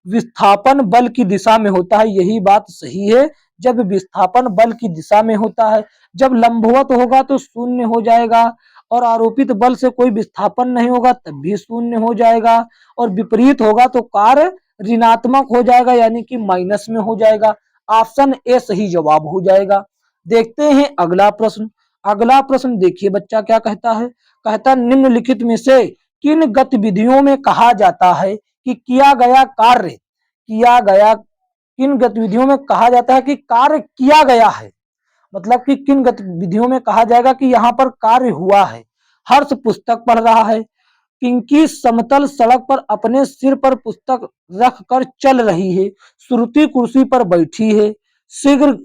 विस्थापन बल की दिशा में होता है। यही बात सही है, जब विस्थापन बल की दिशा में होता है। जब लंबवत होगा तो शून्य हो जाएगा, और आरोपित बल से कोई विस्थापन नहीं होगा तब भी शून्य हो जाएगा, और विपरीत होगा तो कार्य ऋणात्मक हो जाएगा, यानी कि माइनस में हो जाएगा। ऑप्शन ए सही जवाब हो जाएगा। देखते हैं अगला प्रश्न। अगला प्रश्न देखिए बच्चा क्या कहता है। कहता है निम्नलिखित में से किन गतिविधियों में कहा जाता है कि किया गया कार्य, किया गया, किन गतिविधियों में कहा जाता है कि कार्य किया गया है, मतलब कि किन गतिविधियों में कहा जाएगा कि यहाँ पर कार्य हुआ है। हर्ष पुस्तक पढ़ रहा है, पिंकी समतल सड़क पर अपने सिर पर पुस्तक रख कर चल रही है, श्रुति कुर्सी पर बैठी है, शीघ्र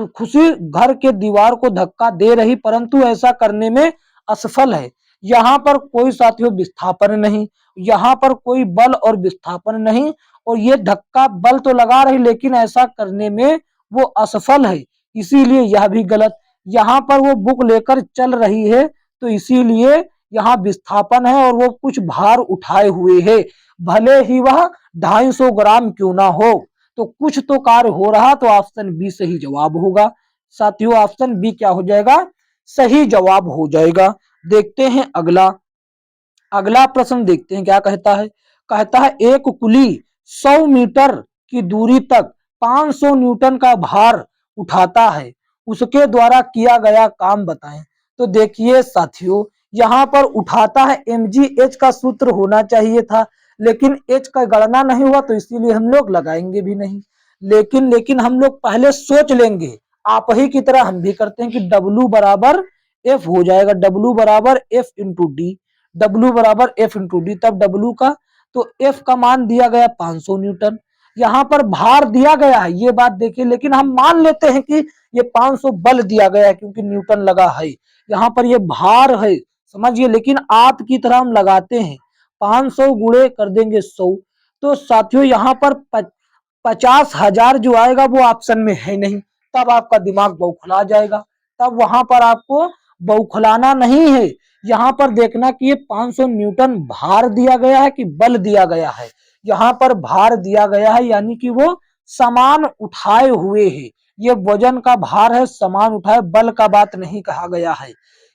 खुशी घर के दीवार को धक्का दे रही परंतु ऐसा करने में असफल है। यहाँ पर कोई साथियों विस्थापन नहीं, यहाँ पर कोई बल और विस्थापन नहीं, और ये धक्का बल तो लगा रही लेकिन ऐसा करने में वो असफल है, इसीलिए यह भी गलत। यहाँ पर वो बुक लेकर चल रही है तो इसीलिए यहाँ विस्थापन है, और वो कुछ भार उठाए हुए है, भले ही वह 250 ग्राम क्यों ना हो, तो कुछ तो कार्य हो रहा, तो ऑप्शन बी सही जवाब होगा। साथियों ऑप्शन बी क्या हो जाएगा, सही जवाब हो जाएगा। देखते हैं अगला। अगला प्रश्न देखते हैं क्या कहता है। कहता है एक कुली 100 मीटर की दूरी तक 500 न्यूटन का भार उठाता है, उसके द्वारा किया गया काम बताएं। तो देखिए साथियों यहाँ पर उठाता है, mgh का सूत्र होना चाहिए था, लेकिन h का गणना नहीं हुआ तो इसीलिए हम लोग लगाएंगे भी नहीं। लेकिन हम लोग पहले सोच लेंगे, आप ही की तरह हम भी करते हैं कि W बराबर F हो जाएगा, W बराबर F इंटू डी, W बराबर F इंटू डी, तब W का, तो F का मान दिया गया 500 न्यूटन। यहाँ पर भार दिया गया है, ये बात देखिए, लेकिन हम मान लेते हैं कि ये 500 बल दिया गया है क्योंकि न्यूटन लगा है, यहाँ पर ये भार है, समझिए। लेकिन आप की तरह हम लगाते हैं, 500 गुणे कर देंगे 100, तो साथियों यहाँ पर 50,000 जो आएगा वो ऑप्शन में है नहीं, तब आपका दिमाग बौखला जाएगा। तब वहां पर आपको बौखलाना नहीं है, यहाँ पर देखना कि ये 500 न्यूटन भार दिया गया है कि बल दिया गया है। यहाँ पर भार दिया गया है, यानी कि वो समान उठाए हुए है, ये वजन का भार है, समान उठाए, बल का बात नहीं कहा गया है,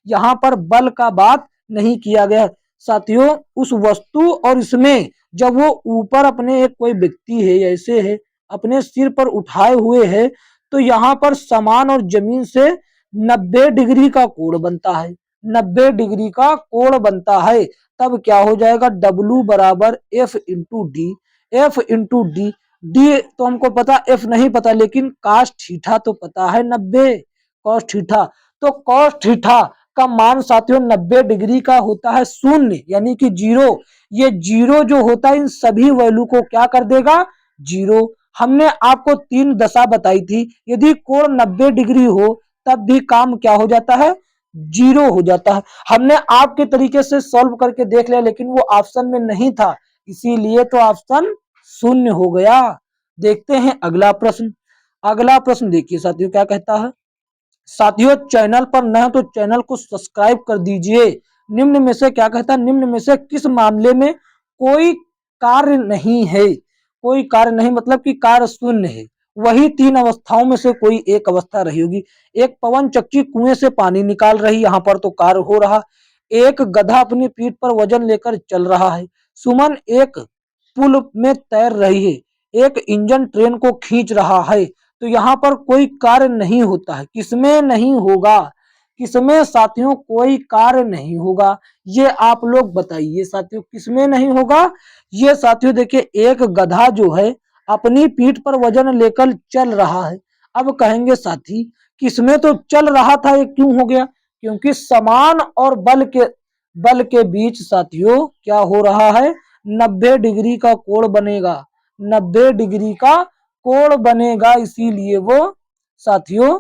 यहाँ पर बल का बात नहीं किया गया। साथियों उस वस्तु और इसमें जब वो ऊपर अपने एक कोई व्यक्ति है ऐसे है अपने सिर पर उठाए हुए है, तो यहाँ पर समान और जमीन से 90 डिग्री का कोण बनता है। 90 डिग्री का कोण बनता है, तब क्या हो जाएगा, W बराबर F into D. F into D, D तो हमको पता, F नहीं पता, लेकिन cos थीटा तो पता है 90 cos थीटा। तो cos थीटा का मान साथियों 90 डिग्री का होता है शून्य, यानी कि जीरो। ये जीरो जो होता है इन सभी वैल्यू को क्या कर देगा, जीरो। हमने आपको 3 दशा बताई थी, यदि कोण 90 डिग्री हो तब भी काम क्या हो जाता है, जीरो हो जाता है। हमने आपके तरीके से सॉल्व करके देख लिया, लेकिन वो ऑप्शन में नहीं था, इसीलिए तो ऑप्शन शून्य हो गया। देखते हैं अगला प्रश्न। अगला प्रश्न देखिए साथियों क्या कहता है। साथियों चैनल पर नए हो तो चैनल को सब्सक्राइब कर दीजिए। निम्न में से क्या कहता है, निम्न में से किस मामले में कोई कार्य नहीं है, कोई कार्य नहीं मतलब कि कार्य शून्य है। वही 3 अवस्थाओं में से कोई एक अवस्था रही होगी। एक पवन चक्की कुएं से पानी निकाल रही, यहाँ पर तो कार्य हो रहा। एक गधा अपनी पीठ पर वजन लेकर चल रहा है। सुमन एक पुल में तैर रही है। एक इंजन ट्रेन को खींच रहा है। तो यहाँ पर कोई कार्य नहीं होता है, किसमें नहीं होगा, किसमें साथियों कोई कार्य नहीं होगा, ये आप लोग बताइए साथियों किसमें नहीं होगा। ये साथियों देखिए एक गधा जो है अपनी पीठ पर वजन लेकर चल रहा है। अब कहेंगे साथी किसमें तो चल रहा था, ये क्यों हो गया, क्योंकि समान और बल के बीच साथियों क्या हो रहा है, 90 डिग्री का कोण बनेगा, 90 डिग्री का कोण बनेगा, इसीलिए वो साथियों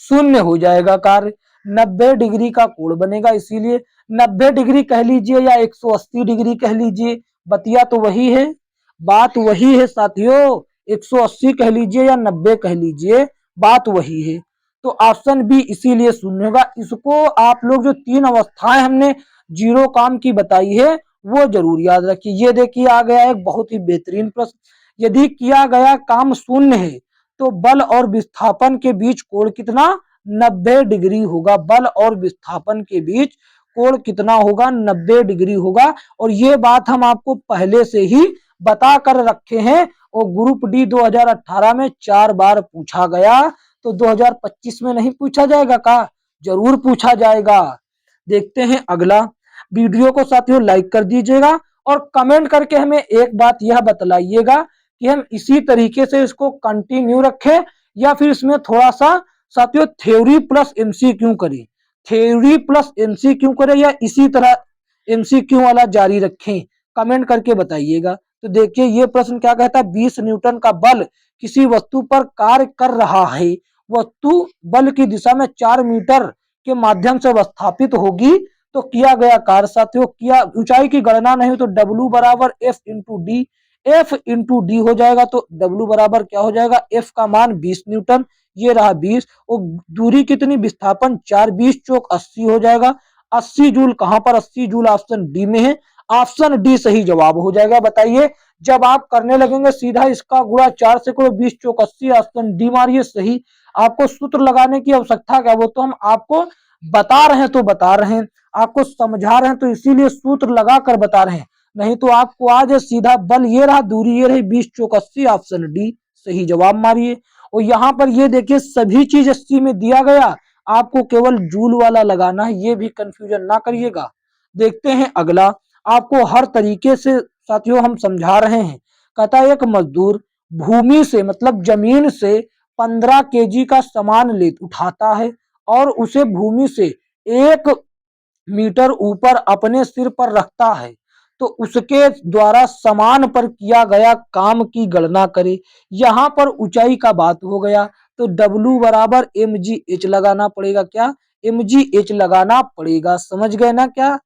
शून्य हो जाएगा कार्य। 90 डिग्री का कोण बनेगा, इसीलिए 90 डिग्री कह लीजिए या 180 डिग्री कह लीजिए, बतिया तो वही है, बात वही है साथियों। 180 कह लीजिए या 90 कह लीजिए, बात वही है। तो ऑप्शन बी इसीलिए शून्य होगा। इसको आप लोग जो 3 अवस्थाएं हमने जीरो काम की बताई है वो जरूर याद रखिए। ये देखिए आ गया एक बहुत ही बेहतरीन प्रश्न। यदि किया गया काम शून्य है तो बल और विस्थापन के बीच कोण कितना, 90 डिग्री होगा। बल और विस्थापन के बीच कोण कितना होगा, 90 डिग्री होगा। और ये बात हम आपको पहले से ही बता कर रखे हैं और ग्रुप डी 2018 में 4 बार पूछा गया, तो 2025 में नहीं पूछा जाएगा का, जरूर पूछा जाएगा। देखते हैं अगला। वीडियो को साथियों लाइक कर दीजिएगा और कमेंट करके हमें एक बात यह बतलाइएगा कि हम इसी तरीके से इसको कंटिन्यू रखें या फिर इसमें थोड़ा सा साथियों थ्योरी प्लस एमसीक्यू करें, थ्योरी प्लस एमसीक्यू करें या इसी तरह एमसीक्यू वाला जारी रखें, कमेंट करके बताइएगा। तो देखिए ये प्रश्न क्या कहता है, 20 न्यूटन का बल किसी वस्तु पर कार्य कर रहा है, वस्तु बल की दिशा में 4 मीटर के माध्यम से विस्थापित होगी, तो किया गया कार्य साथियों, किया ऊंचाई की गणना नहीं तो W बराबर F into D, F into D हो जाएगा। तो W बराबर क्या हो जाएगा, F का मान 20 न्यूटन, ये रहा 20, और दूरी कितनी, विस्थापन 4, 20 चौक 80 हो जाएगा। 80 जूल, कहां पर 80 जूल, ऑप्शन डी में है, ऑप्शन डी सही जवाब हो जाएगा। बताइए जब आप करने लगेंगे सीधा इसका गुणा 4 से करो, 20 चौक 80, ऑप्शन डी मारिए सही। आपको सूत्र लगाने की आवश्यकता क्या, वो तो हम आपको बता रहे हैं, तो बता रहे हैं, आपको समझा रहे हैं, तो इसीलिए सूत्र लगा कर बता रहे हैं। नहीं तो आपको आज सीधा बल ये रहा, दूरी ये रही, 20 चौक 80, ऑप्शन डी सही जवाब मारिए। और यहाँ पर ये देखिए सभी चीज 80 में दिया गया, आपको केवल जूल वाला लगाना है, ये भी कंफ्यूजन ना करिएगा। देखते हैं अगला। आपको हर तरीके से साथियों हम समझा रहे हैं। कहता है एक मजदूर भूमि से मतलब जमीन से 15 केजी का सामान ले उठाता है और उसे भूमि से 1 मीटर ऊपर अपने सिर पर रखता है, तो उसके द्वारा सामान पर किया गया काम की गणना करे। यहाँ पर ऊंचाई का बात हो गया, तो W बराबर mgh लगाना पड़ेगा, क्या mgh लगाना पड़ेगा, समझ गए ना क्या।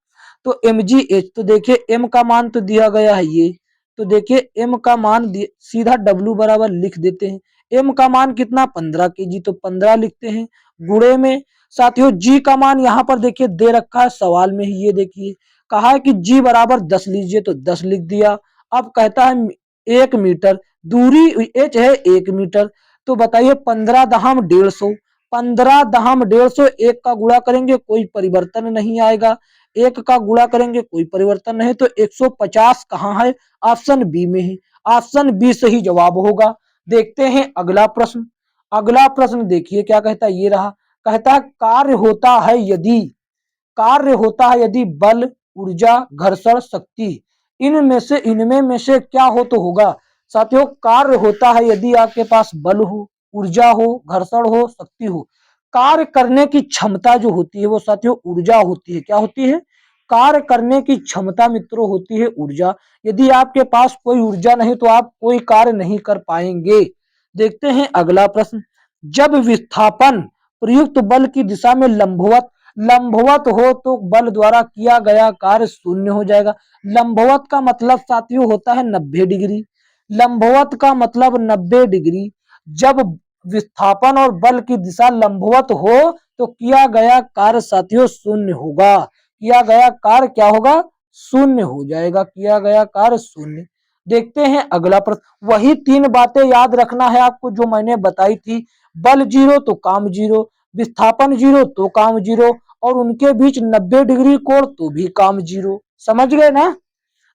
तो mgh, तो देखिए m का मान तो दिया गया है ये, तो देखिए m का मान सीधा W बराबर लिख देते हैं। m का मान कितना 15 केजी, तो 15 लिखते हैं गुणे में। साथियों g का मान यहाँ पर देखिए दे रखा है सवाल में ही, ये देखिए कहा है कि g बराबर 10 लीजिए, तो 10 लिख दिया। अब कहता है 1 मीटर, दूरी h है 1 मीटर, तो बताइए 15 दहम 150, 15 दहम 150, एक का गुणा करेंगे कोई परिवर्तन नहीं आएगा, एक का गुणा करेंगे कोई परिवर्तन नहीं, तो 150 कहाँ है, ऑप्शन बी में है, ऑप्शन बी सही जवाब होगा। देखते हैं अगला प्रश्न। अगला प्रश्न देखिए क्या कहता है, ये रहा। कहता है कार्य होता है यदि कार्य होता है यदि बल, ऊर्जा, घर्षण, शक्ति, इनमें में से क्या हो तो होगा साथियों, कार्य होता है यदि आपके पास बल हो, ऊर्जा हो, घर्षण हो, शक्ति हो। कार्य करने की क्षमता जो होती है वो साथियों ऊर्जा होती है। क्या होती है? कार्य करने की क्षमता मित्रों होती है ऊर्जा। यदि आपके पास कोई ऊर्जा नहीं तो आप कोई कार्य नहीं कर पाएंगे। देखते हैं अगला प्रश्न। जब विस्थापन प्रयुक्त बल की दिशा में लंबवत हो तो बल द्वारा किया गया कार्य शून्य हो जाएगा। लंबवत का मतलब साथियों होता है 90 डिग्री। लंबवत का मतलब 90 डिग्री। जब विस्थापन और बल की दिशा लंबवत हो तो किया गया कार्य साथियों शून्य होगा। किया गया कार्य क्या होगा? शून्य हो जाएगा। किया गया कार्य शून्य। देखते हैं अगला प्रश्न। वही 3 बातें याद रखना है आपको जो मैंने बताई थी। बल 0 तो काम 0, विस्थापन 0 तो काम 0, और उनके बीच 90 डिग्री कोण तो भी काम 0। समझ गए ना?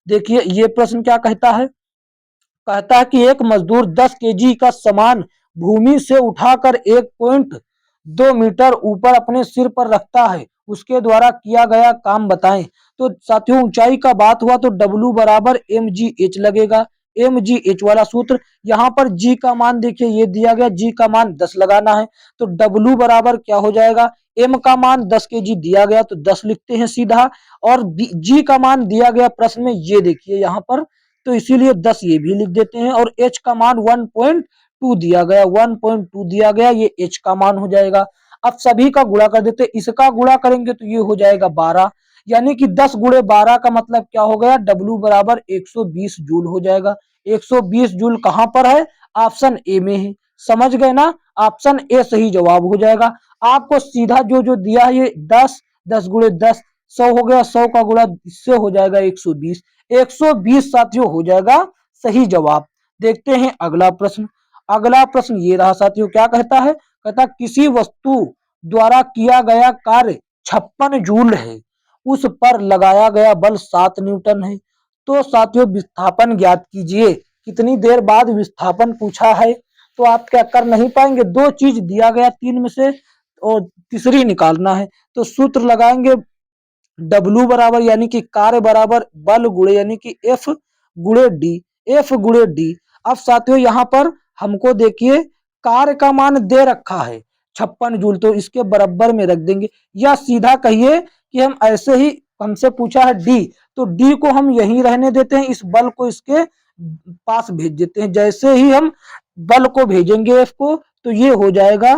देखिए ये प्रश्न क्या कहता है। कहता है कि एक मजदूर 10 केजी का सामान भूमि से उठाकर 1.2 मीटर ऊपर अपने सिर पर रखता है। उसके द्वारा किया गया काम बताएं। तो साथियों ऊंचाई का बात हुआ तो W बराबर mgh लगेगा। mgh वाला सूत्र। यहाँ पर g का मान देखिए ये दिया गया, g का मान 10 लगाना है तो W बराबर क्या हो जाएगा? m का मान 10 केजी दिया गया तो 10 लिखते हैं सीधा, और g का मान दिया गया प्रश्न में ये देखिए यहाँ पर, तो इसीलिए 10 ये भी लिख देते हैं, और h का मान 1.2 दिया गया, 1.2 दिया गया, ये h का मान हो जाएगा। अब सभी का गुणा कर देते, इसका गुणा करेंगे तो ये हो जाएगा 12, यानी कि 10 गुणे 12 का मतलब क्या हो गया? W बराबर 120 जूल हो जाएगा। 120 जूल कहां पर है? ऑप्शन ए में है। समझ गए ना? ऑप्शन ए सही जवाब हो जाएगा। आपको सीधा जो जो दिया है ये 10, 10 गुणे 10 100 हो गया, 100 का गुणा इससे हो जाएगा 120, 120 साथियों हो जाएगा सही जवाब। देखते हैं अगला प्रश्न। अगला प्रश्न ये रहा साथियों, क्या कहता है? कहता किसी वस्तु द्वारा किया गया कार्य 56 जूल है, उस पर लगाया गया बल 7 न्यूटन है। तो साथियों विस्थापन ज्ञात कीजिए। कितनी देर बाद विस्थापन पूछा है तो आप क्या कर नहीं पाएंगे, 2 चीज दिया गया 3 में से और तीसरी निकालना है। तो सूत्र लगाएंगे W बराबर यानी कि कार्य बराबर बल गुणे यानी कि F गुणे डी, F गुणे डी। अब साथियों यहाँ पर हमको देखिए कार्य का मान दे रखा है 56 जूल, तो इसके बराबर में रख देंगे, या सीधा कहिए कि हम ऐसे ही, हमसे पूछा है डी तो डी को हम यहीं रहने देते हैं, इस बल को इसके पास भेज देते हैं। जैसे ही हम बल को भेजेंगे एफ को तो ये हो जाएगा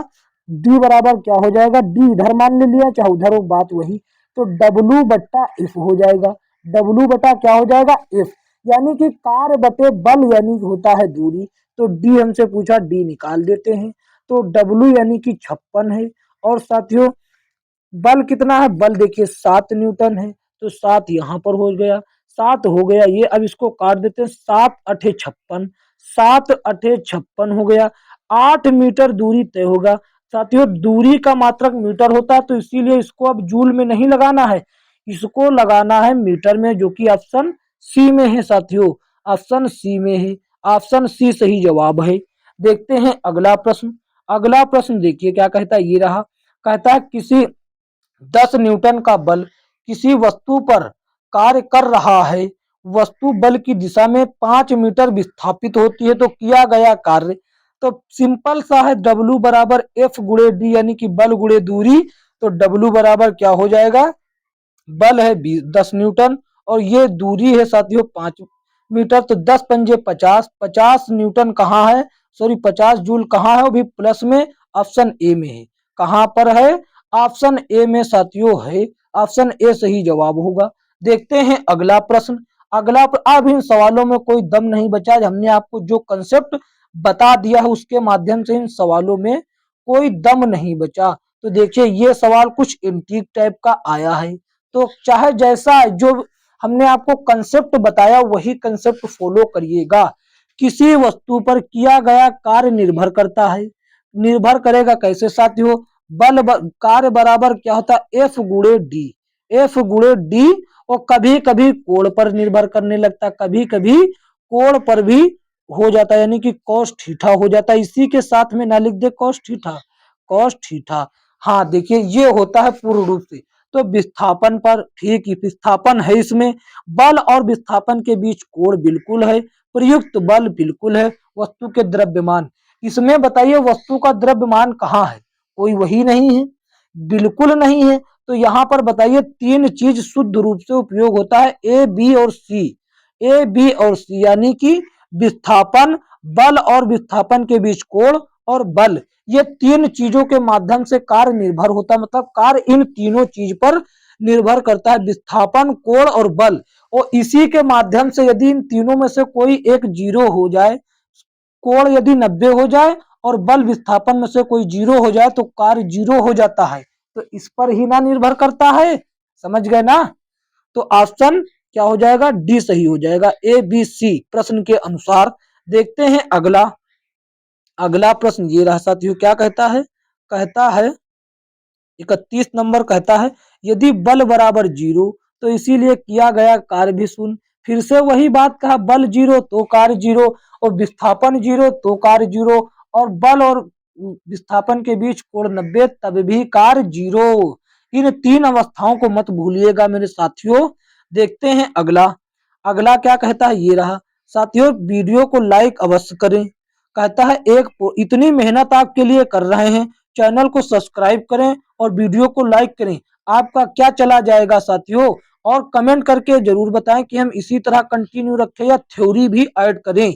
डी बराबर क्या हो जाएगा? डी इधर मान ले लिया चाहे उधर हो, बात वही। तो W बट्टा एफ हो जाएगा। W बटा क्या हो जाएगा? एफ, यानी कि कार्य बटे बल यानी होता है दूरी। तो डी हमसे पूछा, डी निकाल देते हैं। तो W यानी कि 56 है, और साथियों बल कितना है? बल देखिए 7 न्यूटन है, तो 7 यहाँ पर हो गया, 7 हो गया ये। अब इसको काट देते हैं, 7 अठे 56, 7 अठे 56 हो गया। 8 मीटर दूरी तय होगा। साथियों दूरी का मात्रक मीटर होता है, तो इसीलिए इसको अब जूल में नहीं लगाना है, इसको लगाना है मीटर में, जो कि ऑप्शन सी में है साथियों, ऑप्शन सी में है। ऑप्शन सी सही जवाब है। देखते हैं अगला प्रश्न। अगला प्रश्न देखिए क्या कहता है, ये रहा। कहता है किसी 10 न्यूटन का बल किसी वस्तु पर कार्य कर रहा है, वस्तु बल की दिशा में 5 मीटर विस्थापित होती है, तो किया गया कार्य, तो सिंपल सा है, W बराबर F गुणे डी यानी कि बल गुणे दूरी। तो W बराबर क्या हो जाएगा? बल है 10 न्यूटन और ये दूरी है साथियों 5 मीटर, तो 10 पंजे 50, 50 न्यूटन कहाँ है, सॉरी 50 जूल कहाँ है? वो भी प्लस में, ऑप्शन ए में है। कहाँ पर है? ऑप्शन ए में साथियों है। ऑप्शन ए सही जवाब होगा। देखते हैं अगला प्रश्न। अब इन सवालों में कोई दम नहीं बचा, हमने आपको जो कंसेप्ट बता दिया है उसके माध्यम से इन सवालों में कोई दम नहीं बचा। तो देखिए ये सवाल कुछ एंटीक टाइप का आया है, तो चाहे जैसा जो हमने आपको कंसेप्ट बताया वही कंसेप्ट फॉलो करिएगा। किसी वस्तु पर किया गया कार्य निर्भर करता है, निर्भर करेगा कैसे साथियों? कार्य बराबर क्या होता है? एफ गुणे डी, एफ गुणे डी, और कभी कभी कोण पर निर्भर करने लगता है, कभी कभी कोण पर भी हो जाता है, यानी कि कॉस थीटा हो जाता है। इसी के साथ में ना लिख दे कॉस थीटा, कॉस थीटा। हाँ देखिए ये होता है पूर्ण रूप से। तो विस्थापन पर, ठीक है विस्थापन है इसमें, बल और विस्थापन के बीच कोण बिल्कुल है, प्रयुक्त बल बिल्कुल है, वस्तु के द्रव्यमान, इसमें बताइए वस्तु का द्रव्यमान कहाँ है, कोई वही नहीं है, बिल्कुल नहीं है। तो यहाँ पर बताइए तीन चीज शुद्ध रूप से उपयोग होता है, ए बी और सी, ए बी और सी, यानी कि विस्थापन, बल और विस्थापन के बीच कोण और बल, ये तीन चीजों के माध्यम से कार्य निर्भर होता है, मतलब कार्य इन तीनों चीज पर निर्भर करता है, विस्थापन, कोण और बल। और इसी के माध्यम से यदि इन तीनों में से कोई एक जीरो हो जाए, कोण यदि 90 हो जाए और बल विस्थापन में से कोई जीरो हो जाए तो कार्य जीरो हो जाता है। तो इस पर ही ना निर्भर करता है, समझ गए ना। तो ऑप्शन क्या हो जाएगा, डी सही हो जाएगा, ए बी सी प्रश्न के अनुसार। देखते हैं अगला, अगला प्रश्न ये रहा साथियों, क्या कहता है 31 नंबर कहता है यदि बल बराबर जीरो तो इसीलिए किया गया कार्य भी शून्य। फिर से वही बात कहा, बल जीरो तो कार्य जीरो, और विस्थापन जीरो तो कार्य जीरो, और बल और विस्थापन के बीच कोण 90 तब भी कार्य जीरो। इन तीन अवस्थाओं को मत भूलिएगा मेरे साथियों। देखते हैं अगला, अगला क्या कहता है ये रहा साथियों, वीडियो को लाइक अवश्य करें। कहता है इतनी मेहनत आपके लिए कर रहे हैं, चैनल को सब्सक्राइब करें और वीडियो को लाइक करें, आपका क्या चला जाएगा साथियों। और कमेंट करके जरूर बताएं कि हम इसी तरह कंटिन्यू रखें या थ्योरी भी ऐड करें।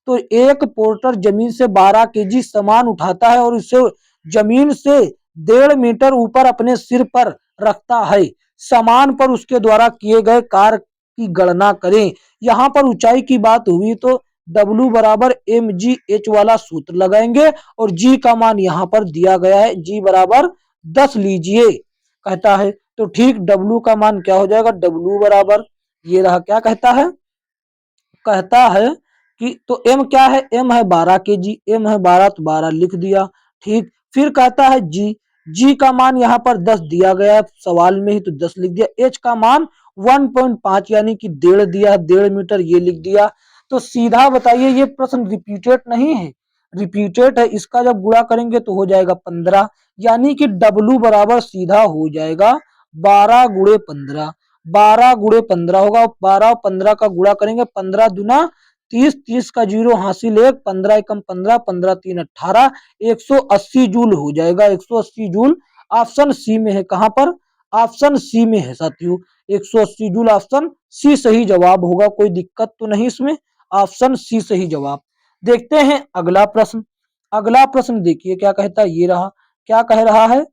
तो एक पोर्टर जमीन से 12 केजी सामान उठाता है और इसे जमीन से 1.5 मीटर ऊपर अपने सिर पर रखता है, सामान पर उसके द्वारा किए गए कार्य की गणना करें। यहाँ पर ऊंचाई की बात हुई तो W बराबर mgh वाला सूत्र लगाएंगे और g का मान यहाँ पर दिया गया है, g बराबर 10 लीजिए कहता है। तो ठीक W का मान क्या हो जाएगा, W बराबर ये रहा, क्या कहता है कि तो m क्या है, m है 12 केजी, m है 12 तो 12 लिख दिया, ठीक। फिर कहता है g का मान यहाँ पर 10 दिया गया है सवाल में ही तो 10 लिख दिया, h का मान 1.5 यानी कि 1.5 दिया, 1.5 मीटर ये लिख दिया। तो सीधा बताइए ये प्रश्न रिपीटेड नहीं है, रिपीटेड है, इसका जब गुणा करेंगे तो हो जाएगा 15, यानी कि W बराबर सीधा हो जाएगा 12 गुणे 15, 12 गुणे 15 होगा, 12 और 15 का गुणा करेंगे, 15 दुना 30, 30 का जीरो हासिल 1, 15 एकम 15, 15 3 18, 180 जूल हो जाएगा, 180 जूल ऑप्शन सी में है। कहां पर, ऑप्शन सी में है साथियों, 180 जूल ऑप्शन सी सही जवाब होगा, कोई दिक्कत तो नहीं इसमें, ऑप्शन सी सही जवाब। देखते हैं अगला प्रश्न, अगला प्रश्न देखिए क्या कहता है ये रहा, क्या कह रहा है,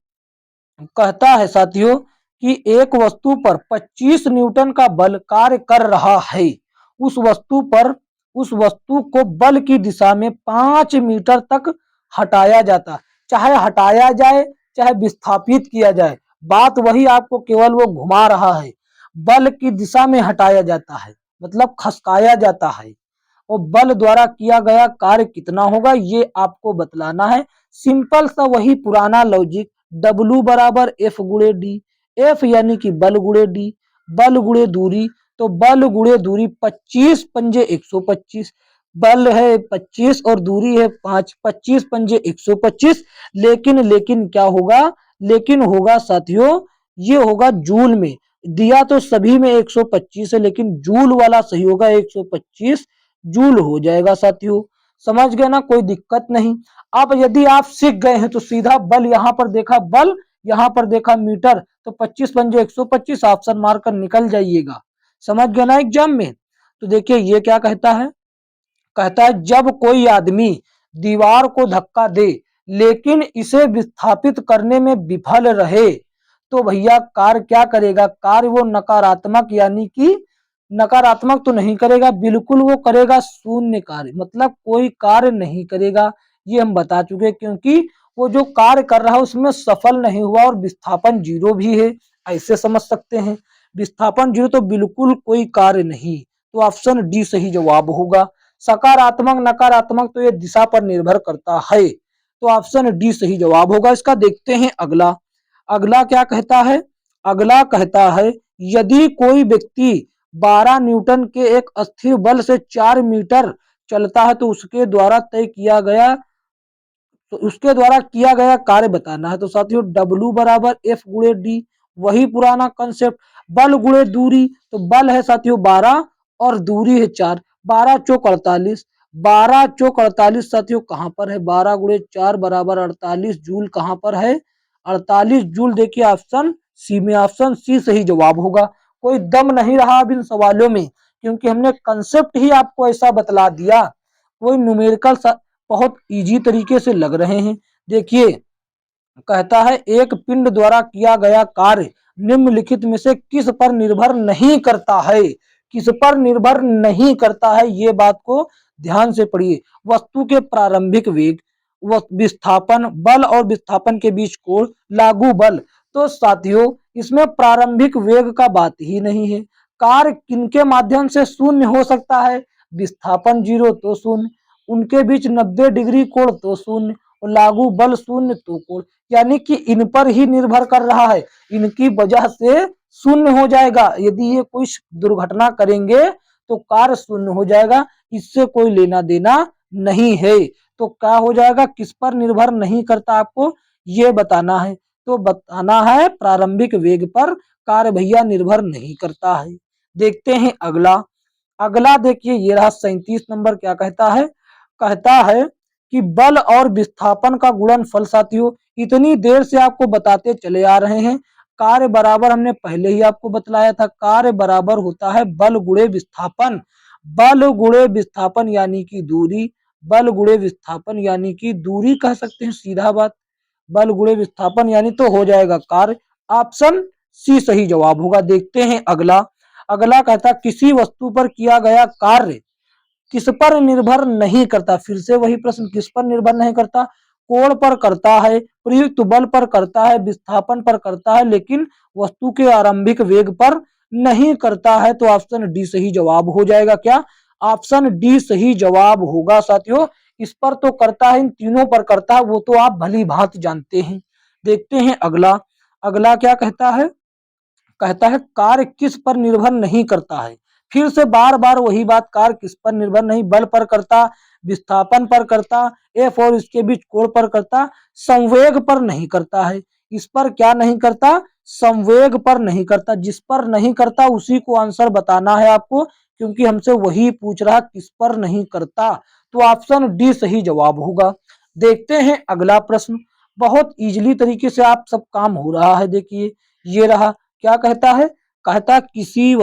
कहता है साथियों कि एक वस्तु पर 25 न्यूटन का बल कार्य कर रहा है, उस वस्तु पर, उस वस्तु को बल की दिशा में 5 मीटर तक हटाया जाता, चाहे हटाया जाए चाहे विस्थापित किया जाए, बात वही, आपको केवल वो घुमा रहा है, बल की दिशा में हटाया जाता है मतलब खसकाया जाता है, और बल द्वारा किया गया कार्य कितना होगा ये आपको बतलाना है। सिंपल सा वही पुराना लॉजिक, W बराबर F गुणे डी, F यानी कि बल गुणे डी, बल गुणे दूरी, तो बल गुणे दूरी 25 पंजे 125, बल है 25 और दूरी है 5, 25 पंजे 125, लेकिन क्या होगा, लेकिन होगा साथियों ये होगा जूल में, दिया तो सभी में 125 है लेकिन जूल वाला सही होगा, 125 जूल हो जाएगा साथियों, समझ गए ना, कोई दिक्कत नहीं। अब यदि आप सीख गए हैं तो सीधा बल यहाँ पर देखा बल, यहाँ पर देखा मीटर, तो 25 पंजे 125 ऑप्शन मारकर निकल जाइएगा, समझ गए ना एग्जाम में। तो देखिए ये क्या कहता है, कहता है जब कोई आदमी दीवार को धक्का दे लेकिन इसे विस्थापित करने में विफल रहे तो भैया कार्य क्या करेगा, कार्य वो नकारात्मक, यानी कि नकारात्मक तो नहीं करेगा, बिल्कुल वो करेगा शून्य कार्य, मतलब कोई कार्य नहीं करेगा, ये हम बता चुके, क्योंकि वो जो कार्य कर रहा है उसमें सफल नहीं हुआ और विस्थापन जीरो भी है, ऐसे समझ सकते हैं, विस्थापन जीरो तो बिल्कुल कोई कार्य नहीं, तो ऑप्शन डी सही जवाब होगा। सकारात्मक नकारात्मक तो ये दिशा पर निर्भर करता है, तो ऑप्शन डी सही जवाब होगा इसका। देखते हैं अगला, अगला क्या कहता है, अगला कहता है यदि कोई व्यक्ति 12 न्यूटन के एक अस्थिर बल से 4 मीटर चलता है तो उसके द्वारा तय किया गया, तो उसके द्वारा किया गया कार्य बताना है। तो साथियों W बराबर F गुणे डी, वही पुराना कंसेप्ट, बल गुणे दूरी, तो बल है साथियों 12 और दूरी है 4, 12 चौक 48, 12 चौक 48 साथियों कहां पर है, 12 गुणे 4 बराबर 48 जूल कहां पर है, 48 जूल। देखिए ऑप्शन सी में, ऑप्शन सी सही जवाब होगा। कोई दम नहीं रहा अब इन सवालों में, क्योंकि हमने कंसेप्ट ही आपको ऐसा बतला दिया। कोई न्यूमेरिकल बहुत इजी तरीके से लग रहे हैं। देखिए कहता है एक पिंड द्वारा किया गया कार्य निम्नलिखित में से किस पर निर्भर नहीं करता है, किस पर निर्भर नहीं करता है, ये बात को ध्यान से पढ़िए। वस्तु के प्रारंभिक वेग, विस्थापन, बल और विस्थापन के बीच कोण, लागू बल। तो साथियों इसमें प्रारंभिक वेग का बात ही नहीं है। कार्य किनके माध्यम से शून्य हो सकता है, विस्थापन 0 तो शून्य, उनके बीच 90 डिग्री कोण तो शून्य, और लागू बल शून्य तो कोण, यानी कि इन पर ही निर्भर कर रहा है, इनकी वजह से शून्य हो जाएगा। यदि ये कोई दुर्घटना करेंगे तो कार्य शून्य हो जाएगा, इससे कोई लेना देना नहीं है। तो क्या हो जाएगा, किस पर निर्भर नहीं करता, आपको ये बताना है। तो बताना है प्रारंभिक वेग पर कार्य भैया निर्भर नहीं करता है। देखते हैं अगला। अगला देखिए ये रहा 37 नंबर, क्या कहता है, कहता है कि बल और विस्थापन का गुणनफल। साथियों इतनी देर से आपको बताते चले आ रहे हैं, कार्य बराबर हमने पहले ही आपको बतलाया था, कार्य बराबर होता है बल गुणे विस्थापन, बल गुणे विस्थापन यानी कि दूरी, बल गुणे विस्थापन यानी कि दूरी कह सकते हैं, सीधा बात, बल गुणे विस्थापन यानी तो हो जाएगा कार्य। ऑप्शन सी सही जवाब होगा। देखते हैं अगला। अगला कहता किसी वस्तु पर किया गया कार्य किस पर निर्भर नहीं करता, फिर से वही प्रश्न, किस पर निर्भर नहीं करता, कोण पर करता है, प्रयुक्त बल पर करता है, विस्थापन पर करता है, लेकिन वस्तु के आरंभिक वेग पर नहीं करता है। तो ऑप्शन डी सही जवाब हो जाएगा। क्या, ऑप्शन डी सही जवाब होगा साथियों। इस पर तो करता है, इन तीनों पर करता है, वो तो आप भली भांति जानते हैं। देखते हैं अगला। अगला क्या कहता है, कहता है कार्य किस पर निर्भर नहीं करता है, फिर से बार बार वही बात, कार्य किस पर निर्भर नहीं, बल पर करता, विस्थापन पर करता, एफ और इसके बीच कोण पर करता, संवेग पर नहीं करता है। इस पर क्या नहीं करता, संवेग पर नहीं करता। जिस पर नहीं करता उसी को आंसर बताना है आपको, क्योंकि हमसे वही पूछ रहा किस पर नहीं करता। तो ऑप्शन डी सही जवाब होगा। देखते हैं अगला प्रश्न। बहुत इजीली तरीके से आप सब काम हो रहा है। देखिए ये रहा, क्या कहता है, कहता किसी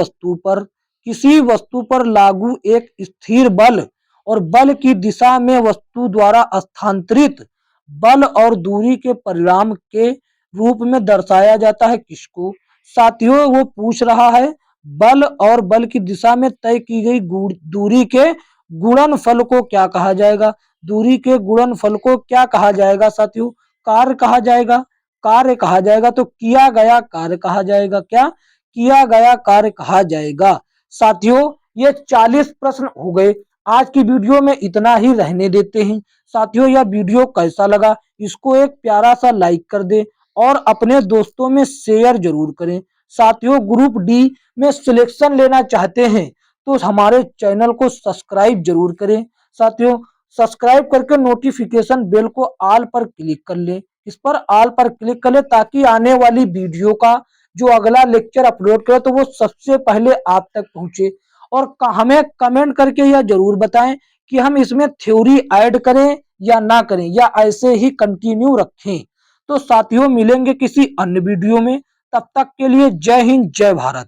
वस्तु पर लागू एक स्थिर बल और बल की दिशा में वस्तु द्वारा स्थानांतरित बल और दूरी के परिणाम के रूप में दर्शाया जाता है किसको। साथियों वो पूछ रहा है बल और बल की दिशा में तय की गई दूरी के गुणनफल को क्या कहा जाएगा, दूरी के गुणनफल को क्या कहा जाएगा साथियों, कार्य कहा जाएगा, कार्य कहा जाएगा। तो किया गया कार्य कहा जाएगा, क्या, किया गया कार्य कहा जाएगा। साथियों ये 40 प्रश्न हो गए। आज की वीडियो में इतना ही रहने देते हैं। साथियों यह वीडियो कैसा लगा, इसको एक प्यारा सा लाइक कर दे और अपने दोस्तों में शेयर जरूर करें। साथियों ग्रुप डी में सिलेक्शन लेना चाहते हैं तो हमारे चैनल को सब्सक्राइब जरूर करें। साथियों सब्सक्राइब करके नोटिफिकेशन बेल को ऑल पर क्लिक कर लें, इस पर ऑल पर क्लिक कर ले, ताकि आने वाली वीडियो का जो अगला लेक्चर अपलोड करे तो वो सबसे पहले आप तक पहुंचे। और हमें कमेंट करके यह जरूर बताएं कि हम इसमें थ्योरी ऐड करें या ना करें, या ऐसे ही कंटिन्यू रखें। तो साथियों मिलेंगे किसी अन्य वीडियो में, तब तक के लिए जय हिंद जय भारत।